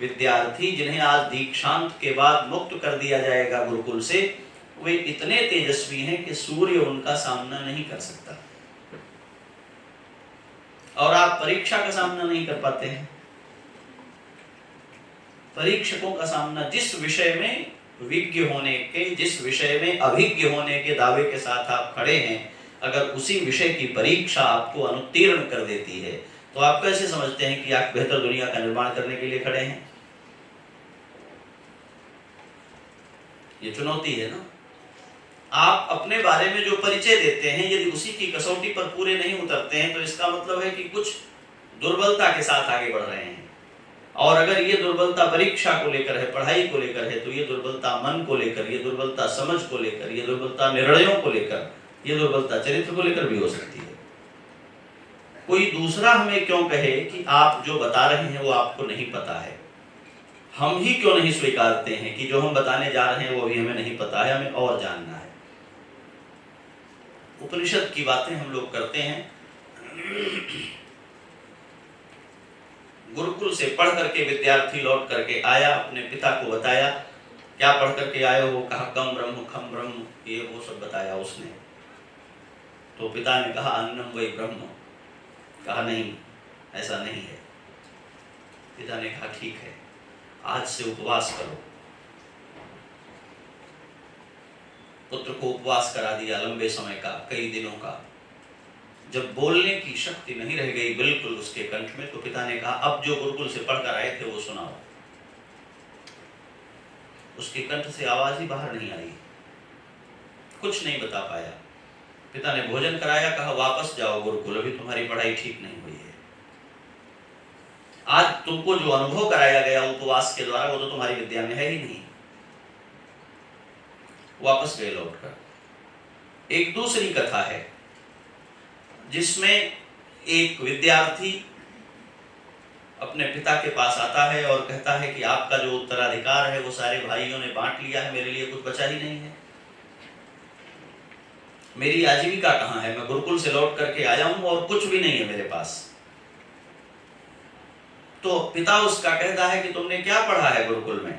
विद्यार्थी जिन्हें आज दीक्षांत के बाद मुक्त कर दिया जाएगा गुरुकुल से, वे इतने तेजस्वी हैं कि सूर्य उनका सामना नहीं कर सकता, और आप परीक्षा का सामना नहीं कर पाते हैं। परीक्षकों का सामना, जिस विषय में विज्ञ होने के, जिस विषय में अभिज्ञ होने के दावे के साथ आप खड़े हैं, अगर उसी विषय की परीक्षा आपको अनुत्तीर्ण कर देती है तो आप कैसे समझते हैं कि आप बेहतर दुनिया का निर्माण करने के लिए खड़े हैं? ये चुनौती है ना। आप अपने बारे में जो परिचय देते हैं, यदि उसी की कसौटी पर पूरे नहीं उतरते हैं तो इसका मतलब है कि कुछ दुर्बलता के साथ आगे बढ़ रहे हैं। और अगर ये दुर्बलता परीक्षा को लेकर है, पढ़ाई को लेकर है, तो ये दुर्बलता मन को लेकर, ये दुर्बलता समझ को लेकर, ये दुर्बलता निर्णयों को लेकर, ये दुर्बलता चरित्र को लेकर भी हो सकती है। कोई दूसरा हमें क्यों कहे कि आप जो बता रहे हैं वो आपको नहीं पता है, हम ही क्यों नहीं स्वीकारते हैं कि जो हम बताने जा रहे हैं वो भी हमें नहीं पता है, हमें और जानना है। उपनिषद की बातें हम लोग करते हैं। गुरुकुल से पढ़ करके विद्यार्थी लौट करके आया, अपने पिता को बताया, क्या पढ़ करके आए हो? कहा कम ब्रह्म खम ब्रह्म, ये वो सब बताया उसने। तो पिता ने कहा अन्नम वही ब्रह्म। कहा नहीं, ऐसा नहीं है। पिता ने कहा ठीक है, आज से उपवास करो। पुत्र को उपवास करा दिया लंबे समय का, कई दिनों का। जब बोलने की शक्ति नहीं रह गई बिल्कुल उसके कंठ में, तो पिता ने कहा अब जो गुरुकुल से पढ़कर आए थे वो सुनाओ। उसके कंठ से आवाज ही बाहर नहीं आई, कुछ नहीं बता पाया। पिता ने भोजन कराया, कहा वापस जाओ गुरुकुल, अभी तुम्हारी पढ़ाई ठीक नहीं हुई है। आज तुमको जो अनुभव कराया गया उपवास के द्वारा वो तो तुम्हारी विद्या में है ही नहीं। वापस गए लौटकर। एक दूसरी कथा है जिसमें एक विद्यार्थी अपने पिता के पास आता है और कहता है कि आपका जो उत्तराधिकार है वो सारे भाइयों ने बांट लिया है, मेरे लिए कुछ बचा ही नहीं है। मेरी आजीविका कहाँ है? मैं गुरुकुल से लौट करके आया हूं और कुछ भी नहीं है मेरे पास। तो पिता उसका कहता है कि तुमने क्या पढ़ा है गुरुकुल में?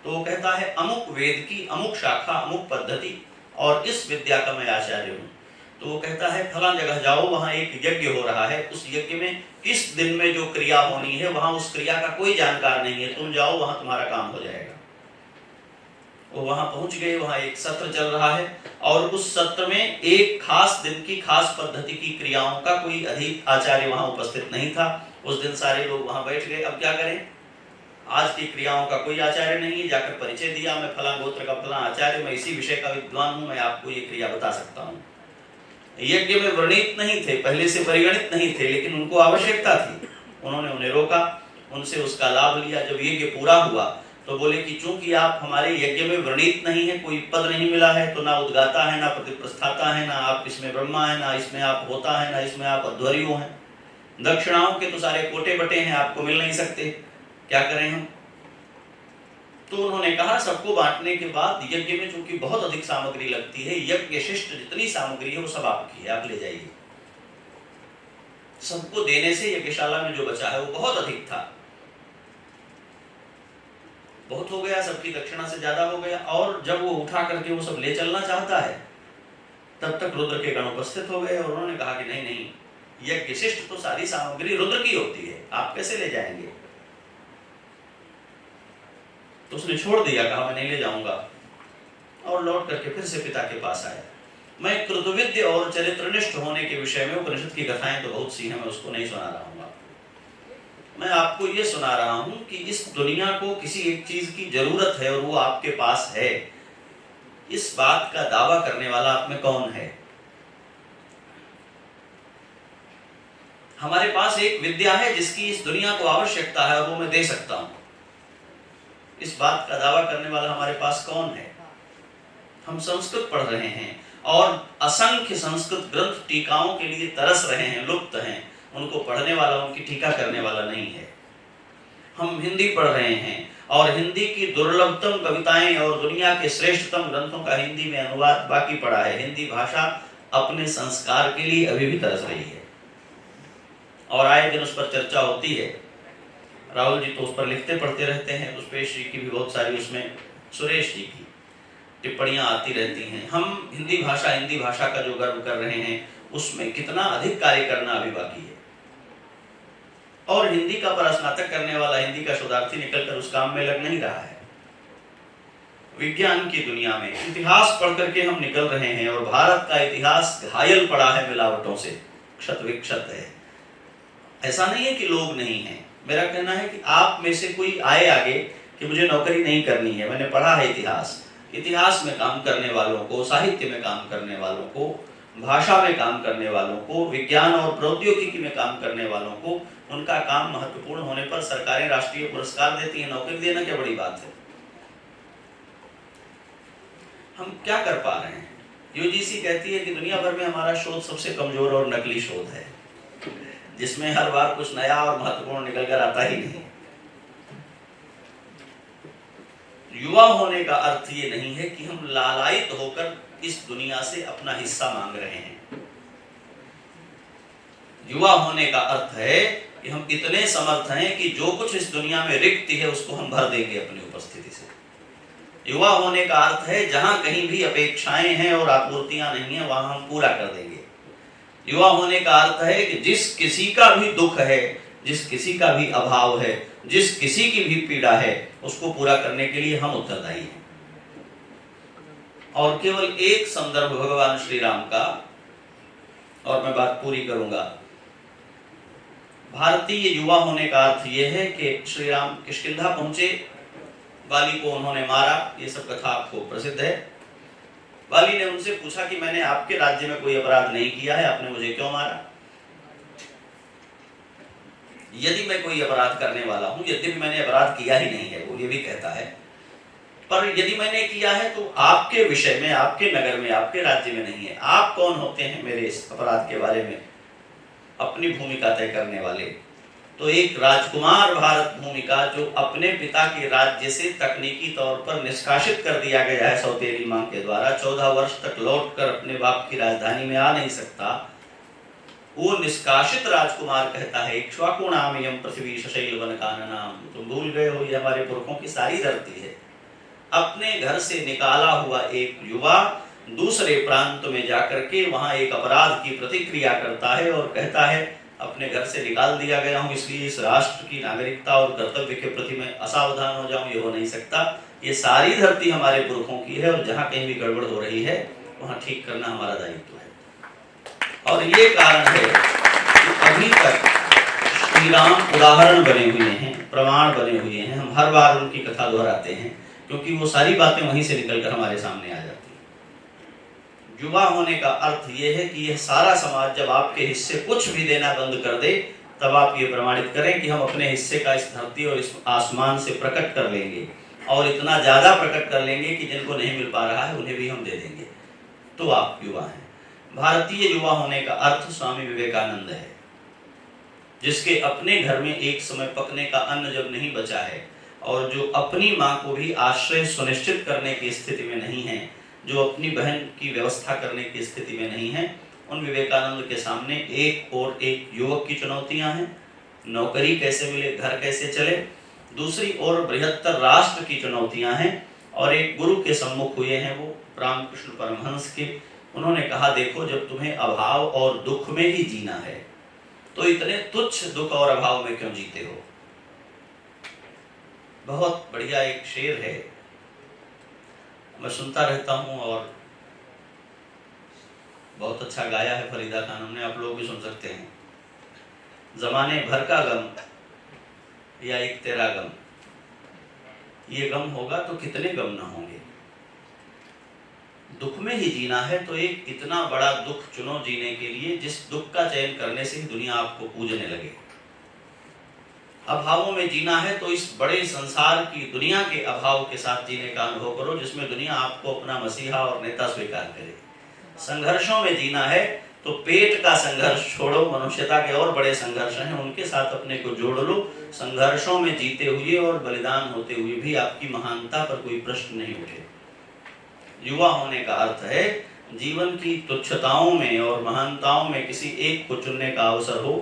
तो वो कहता है अमुक वेद की अमुक शाखा, अमुक पद्धति, और इस विद्या का मैं आचार्य हूं। तो वो कहता है फला जगह जाओ, वहां एक यज्ञ हो रहा है, उस यज्ञ में किस दिन में जो क्रिया होनी है वहां उस क्रिया का कोई जानकार नहीं है, तुम जाओ वहां तुम्हारा काम हो जाएगा। वो वहां पहुंच गए, वहां एक सत्र चल रहा है और उस सत्र में एक खास दिन की खास पद्धति की क्रियाओं का कोई अधिक आचार्य वहां उपस्थित नहीं था। उस दिन सारे लोग वहां बैठ गए। अब क्या करें? आज की क्रियाओं का कोई आचार्य नहीं है। जाकर परिचय दिया, मैं फला गोत्र का फला आचार्य, मैं इसी विषय का विद्वान हूं, मैं आपको ये क्रिया बता सकता हूं। यज्ञ में वर्णित नहीं थे, पहले से परिगणित नहीं थे, लेकिन उनको आवश्यकता थी। उन्होंने उन्हें रोका, उनसे उसका लाभ लिया। जब यज्ञ पूरा हुआ तो बोले कि चूंकि आप हमारे यज्ञ में वर्णित नहीं है, कोई पद नहीं मिला है, तो ना उद्गाता है, ना प्रतिप्रस्थाता है, ना आप इसमें ब्रह्मा है, ना इसमें आप होता है, ना इसमें आप अध्वर्यु हैं। दक्षिणाओं के तो सारे कोटे बटे हैं, आपको मिल नहीं सकते, क्या करें हम? तो उन्होंने कहा सबको बांटने के बाद यज्ञ में चूंकि बहुत अधिक सामग्री लगती है, यज्ञ शिष्ट जितनी सामग्री है वो सब आपकी है, आप ले जाइए। सबको देने से यज्ञशाला में जो बचा है वो बहुत अधिक था, बहुत हो गया, सबकी दक्षिणा से ज्यादा हो गया। और जब वो उठा करके वो सब ले चलना चाहता है तब तक रुद्र के गण उपस्थित हो गए और उन्होंने कहा कि नहीं नहीं, यज्ञ शिष्ट तो सारी सामग्री रुद्र की होती है, आप कैसे ले जाएंगे? तो उसने छोड़ दिया, कहा मैं नहीं ले जाऊंगा, और लौट करके फिर से पिता के पास आया। मैं कृतविद्य और चरित्रनिष्ठ होने के विषय में उपनिषद की कथाएं तो बहुत सी हैं, मैं उसको नहीं सुना रहा हूँ आपको। मैं आपको ये सुना रहा हूँ कि इस दुनिया को किसी एक चीज की जरूरत है और वो आपके पास है। इस बात का दावा करने वाला आप में कौन है? हमारे पास एक विद्या है जिसकी इस दुनिया को आवश्यकता है और वो मैं दे सकता हूं। इस बात का दावा करने वाला हमारे पास कौन है? हम संस्कृत पढ़ रहे हैं और असंख्य संस्कृत ग्रंथ टीकाओं के लिए तरस रहे हैं, लुप्त हैं, उनको पढ़ने वाला, उनकी टीका करने वाला नहीं है। हम हिंदी पढ़ रहे हैं और हिंदी की दुर्लभतम कविताएं और दुनिया के श्रेष्ठतम ग्रंथों का हिंदी में अनुवाद बाकी पड़ा है। हिंदी भाषा अपने संस्कार के लिए अभी भी तरस रही है और आए दिन उस पर चर्चा होती है। राहुल जी तो उस पर लिखते पढ़ते रहते हैं, पुष्पेश जी की भी बहुत सारी, उसमें सुरेश जी की टिप्पणियां आती रहती हैं। हम हिंदी भाषा का जो गर्व कर रहे हैं उसमें कितना अधिक कार्य करना अभी बाकी है। और हिंदी का परास्नातक करने वाला हिंदी का शोधार्थी निकलकर उस काम में लग नहीं रहा है। विज्ञान की दुनिया में इतिहास पढ़ करके हम निकल रहे हैं और भारत का इतिहास घायल पड़ा है मिलावटों से, क्षत विक्षत है। ऐसा नहीं है कि लोग नहीं हैं, मेरा कहना है कि आप में से कोई आए आगे कि मुझे नौकरी नहीं करनी है, मैंने पढ़ा है इतिहास में काम करने वालों को, साहित्य में काम करने वालों को, भाषा में काम करने वालों को, विज्ञान और प्रौद्योगिकी में काम करने वालों को, उनका काम महत्वपूर्ण होने पर सरकारें राष्ट्रीय पुरस्कार देती हैं। नौकरी देना क्या बड़ी बात है? हम क्या कर पा रहे हैं? यूजीसी कहती है कि दुनिया भर में हमारा शोध सबसे कमजोर और नकली शोध है, जिसमें हर बार कुछ नया और महत्वपूर्ण निकल कर आता ही नहीं। युवा होने का अर्थ ये नहीं है कि हम लालायित होकर इस दुनिया से अपना हिस्सा मांग रहे हैं। युवा होने का अर्थ है कि हम इतने समर्थ हैं कि जो कुछ इस दुनिया में रिक्त है उसको हम भर देंगे अपनी उपस्थिति से। युवा होने का अर्थ है जहां कहीं भी अपेक्षाएं हैं और आपूर्तियां नहीं है वहां हम पूरा कर देंगे। युवा होने का अर्थ है कि जिस किसी का भी दुख है, जिस किसी का भी अभाव है, जिस किसी की भी पीड़ा है, उसको पूरा करने के लिए हम उत्तरदायी हैं। और केवल एक संदर्भ भगवान श्री राम का, और मैं बात पूरी करूंगा। भारतीय युवा होने का अर्थ यह है कि श्री राम किष्किंधा पहुंचे, वाली को उन्होंने मारा, ये सब कथा आपको प्रसिद्ध है। वाली ने उनसे पूछा कि मैंने आपके राज्य में कोई अपराध नहीं किया है, आपने मुझे क्यों मारा? यदि मैं कोई अपराध करने वाला हूं, यद्यपि मैंने अपराध किया ही नहीं है, वो ये भी कहता है, पर यदि मैंने किया है तो आपके विषय में, आपके नगर में, आपके राज्य में नहीं है। आप कौन होते हैं मेरे इस अपराध के बारे में अपनी भूमिका तय करने वाले? तो एक राजकुमार भारत भूमिका जो अपने पिता के राज्य से तकनीकी तौर पर निष्कासित कर दिया गया है सौतेली मां के द्वारा, 14 वर्ष तक लौटकर अपने बाप की राजधानी में आ नहीं सकता, वो निष्कासित राजकुमार कहता है इक्ष्वाकु नामयं पृथ्वी सशैल वन काननाम। तुम भूल गए हो, ये हमारे पुरखों की सारी धरती है। अपने घर से निकाला हुआ एक युवा दूसरे प्रांत में जाकर के वहां एक अपराध की प्रतिक्रिया करता है और कहता है अपने घर से निकाल दिया गया हूं, इसलिए इस राष्ट्र की नागरिकता और कर्तव्य के प्रति मैं असावधान हो जाऊं, ये हो नहीं सकता। ये सारी धरती हमारे पुरखों की है और जहां कहीं भी गड़बड़ हो रही है वहां ठीक करना हमारा दायित्व है। और ये कारण है कि अभी तक श्री राम उदाहरण बने हुए हैं, प्रमाण बने हुए हैं। हम हर बार उनकी कथा दोहराते हैं क्योंकि वो सारी बातें वहीं से निकलकर हमारे सामने आ जाती हैं। युवा होने का अर्थ ये है कि यह सारा समाज जब आपके हिस्से कुछ भी देना बंद कर दे, तब आप ये प्रमाणित करें कि हम अपने हिस्से का इस धरती और इस आसमान से प्रकट कर लेंगे, और इतना ज्यादा प्रकट कर लेंगे कि जिनको नहीं मिल पा रहा है उन्हें भी हम दे देंगे। तो आप युवा हैं। भारतीय युवा होने का अर्थ स्वामी विवेकानंद है, जिसके अपने घर में एक समय पकने का अन्न जब नहीं बचा है और जो अपनी मां को भी आश्रय सुनिश्चित करने की स्थिति में नहीं है, जो अपनी बहन की व्यवस्था करने की स्थिति में नहीं है, उन विवेकानंद के सामने एक और एक युवक की चुनौतियां हैं। नौकरी कैसे मिले, घर कैसे चले, दूसरी ओर बृहत्तर राष्ट्र की चुनौतियां हैं। और एक गुरु के सम्मुख हुए हैं वो रामकृष्ण परमहंस के। उन्होंने कहा देखो, जब तुम्हें अभाव और दुख में ही जीना है तो इतने तुच्छ दुख और अभाव में क्यों जीते हो? बहुत बढ़िया एक शेर है, मैं सुनता रहता हूँ और बहुत अच्छा गाया है फरीदा खानम ने, आप लोग भी सुन सकते हैं। जमाने भर का गम या एक तेरा गम, ये गम होगा तो कितने गम ना होंगे। दुख में ही जीना है तो एक इतना बड़ा दुख चुनो जीने के लिए जिस दुख का चयन करने से ही दुनिया आपको पूजने लगे। अभावों में जीना है तो इस बड़े संसार की दुनिया के अभाव के साथ जीने का अनुभव करो, जिसमें दुनिया आपको अपना मसीहा और नेता स्वीकार करे। संघर्षों में जीना है तो पेट का संघर्ष छोड़ो, मनुष्यता के और बड़े संघर्ष हैं, उनके साथ अपने को जोड़ लो। संघर्षों में जीते हुए और बलिदान होते हुए भी आपकी महानता पर कोई प्रश्न नहीं उठे। युवा होने का अर्थ है जीवन की तुच्छताओं में और महानताओं में किसी एक को चुनने का अवसर हो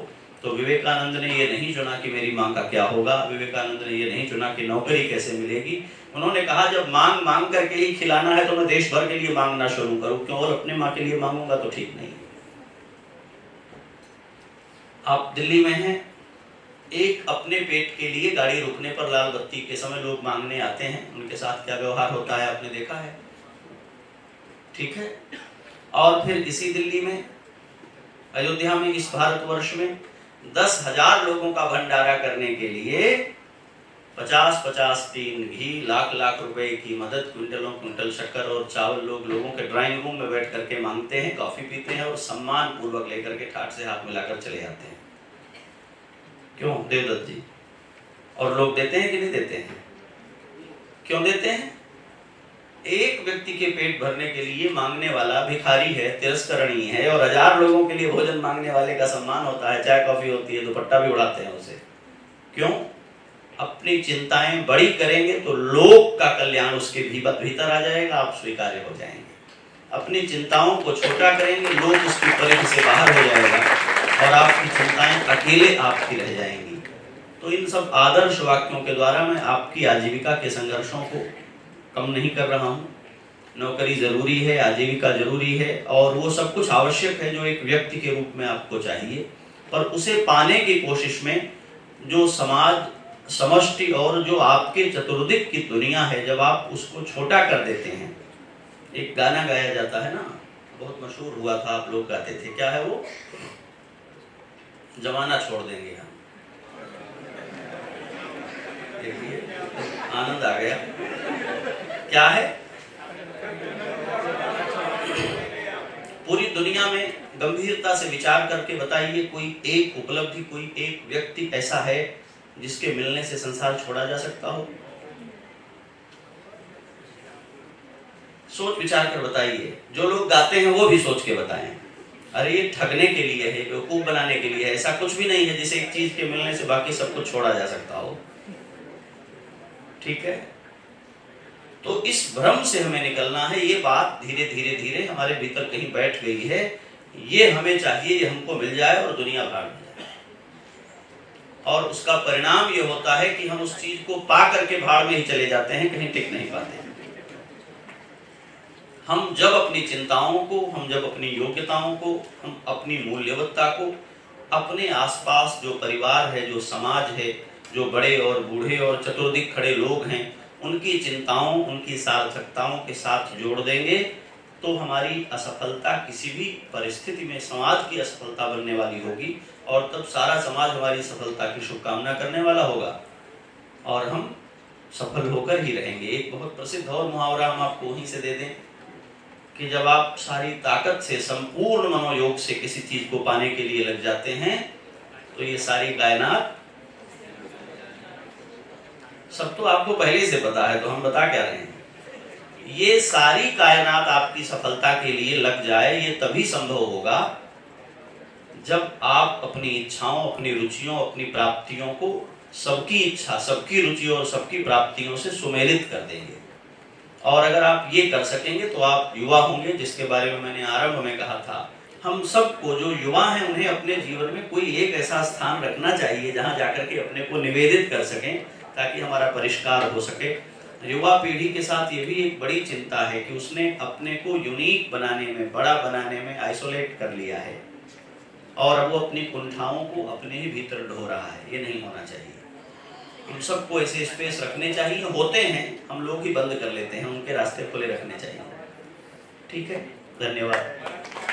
तो विवेकानंद ने ये नहीं चुना कि मेरी माँ का क्या होगा, विवेकानंद ने ये नहीं चुना कि नौकरी कैसे मिलेगी। उन्होंने कहा जब मांग मांग करके ही खिलाना है तो मैं देश भर के लिए मांगना शुरू करूं, क्यों और अपने माँ के लिए मांगूंगा तो ठीक नहीं। आप दिल्ली में हैं, एक अपने पेट के लिए गाड़ी रुकने पर लाल बत्ती के समय लोग मांगने आते हैं, उनके साथ क्या व्यवहार होता है आपने देखा है, ठीक है। और फिर इसी दिल्ली में, अयोध्या में, इस भारतवर्ष में 10,000 लोगों का भंडारा करने के लिए 50-50 टीन घी, लाख रुपए की मदद, क्विंटलों क्विंटल शक्कर और चावल लोगों के ड्राइंग रूम में बैठ करके मांगते हैं, कॉफी पीते हैं और सम्मान पूर्वक लेकर के ठाट से हाथ मिलाकर चले जाते हैं। क्यों देवदत्त जी? और लोग देते हैं कि नहीं देते हैं? क्यों देते हैं? एक व्यक्ति के पेट भरने के लिए मांगने वाला भिखारी है, तिरस्करणीय है, और 1000 लोगों के लिए भोजन मांगने वाले का सम्मान होता है, चाय कॉफी होती है, दुपट्टा भी उड़ाते हैं उसे। क्यों? अपनी चिंताएं बड़ी करेंगे तो लोक का कल्याण उसके भीतर आ जाएगा, आप स्वीकार्य हो जाएंगे। अपनी चिंताओं को छोटा करेंगे, लोक उसकी परिधि से बाहर हो जाएगा और आपकी चिंताएं अकेले आपकी रह जाएंगी। तो इन सब आदर्श वाक्यों के द्वारा मैं आपकी आजीविका के संघर्षों को कम नहीं कर रहा हूँ। नौकरी जरूरी है, आजीविका जरूरी है और वो सब कुछ आवश्यक है जो एक व्यक्ति के रूप में आपको चाहिए, पर उसे पाने की कोशिश में जो समाज, समष्टि और जो आपके चतुर्दिक की दुनिया है, जब आप उसको छोटा कर देते हैं। एक गाना गाया जाता है ना, बहुत मशहूर हुआ था, आप लोग गाते थे, क्या है वो? जमाना छोड़ देंगे हम। देखिए आनंद आ गया। क्या है? पूरी दुनिया में गंभीरता से विचार करके बताइए, कोई एक उपलब्धि, कोई एक व्यक्ति ऐसा है जिसके मिलने से संसार छोड़ा जा सकता हो? सोच विचार कर बताइए। जो लोग गाते हैं वो भी सोच के बताएं। अरे ये ठगने के लिए है, बेवकूफ बनाने के लिए है, ऐसा कुछ भी नहीं है जिसे एक चीज के मिलने से बाकी सब कुछ छोड़ा जा सकता हो। ठीक है, तो इस भ्रम से हमें निकलना है। ये बात धीरे धीरे धीरे हमारे भीतर कहीं बैठ गई है, ये हमें चाहिए, ये हमको मिल जाए और दुनिया भाग जाए। और उसका परिणाम ये होता है कि हम उस चीज को पा करके भाड़ में ही चले जाते हैं, कहीं टिक नहीं पाते। हम जब अपनी चिंताओं को, हम जब अपनी योग्यताओं को, हम अपनी मूल्यवत्ता को, अपने आसपास जो परिवार है, जो समाज है, जो बड़े और बूढ़े और चतुर्दिक खड़े लोग हैं, उनकी चिंताओं, उनकी सार्थकताओं के साथ जोड़ देंगे तो हमारी असफलता किसी भी परिस्थिति में समाज की असफलता बनने वाली होगी और तब सारा समाज हमारी सफलता की शुभकामना करने वाला होगा और हम सफल होकर ही रहेंगे। एक बहुत प्रसिद्ध और मुहावरा हम आपको वहीं से दे दें कि जब आप सारी ताकत से, संपूर्ण मनोयोग से किसी चीज को पाने के लिए लग जाते हैं तो ये सारी कायनात, सब तो आपको पहले से पता है, तो हम बता क्या रहे हैं, ये सारी कायनात आपकी सफलता के लिए लग जाए, ये तभी संभव होगा जब आप अपनी इच्छाओं, अपनी रुचियों, अपनी प्राप्तियों को सबकी इच्छा, सबकी रुचि और सबकी प्राप्तियों से सुमेलित कर देंगे। और अगर आप ये कर सकेंगे तो आप युवा होंगे, जिसके बारे में मैंने आरंभ में कहा था। हम सबको जो युवा हैं उन्हें अपने जीवन में कोई एक ऐसा स्थान रखना चाहिए जहां जाकर के अपने को निवेदित कर सकें ताकि हमारा परिष्कार हो सके। युवा पीढ़ी के साथ ये भी एक बड़ी चिंता है कि उसने अपने को यूनिक बनाने में, बड़ा बनाने में आइसोलेट कर लिया है और अब वो अपनी कुंठाओं को अपने ही भीतर ढो रहा है। ये नहीं होना चाहिए। हम सबको ऐसे स्पेस रखने चाहिए, होते हैं, हम लोग ही बंद कर लेते हैं, उनके रास्ते खुले रखने चाहिए। ठीक है, धन्यवाद।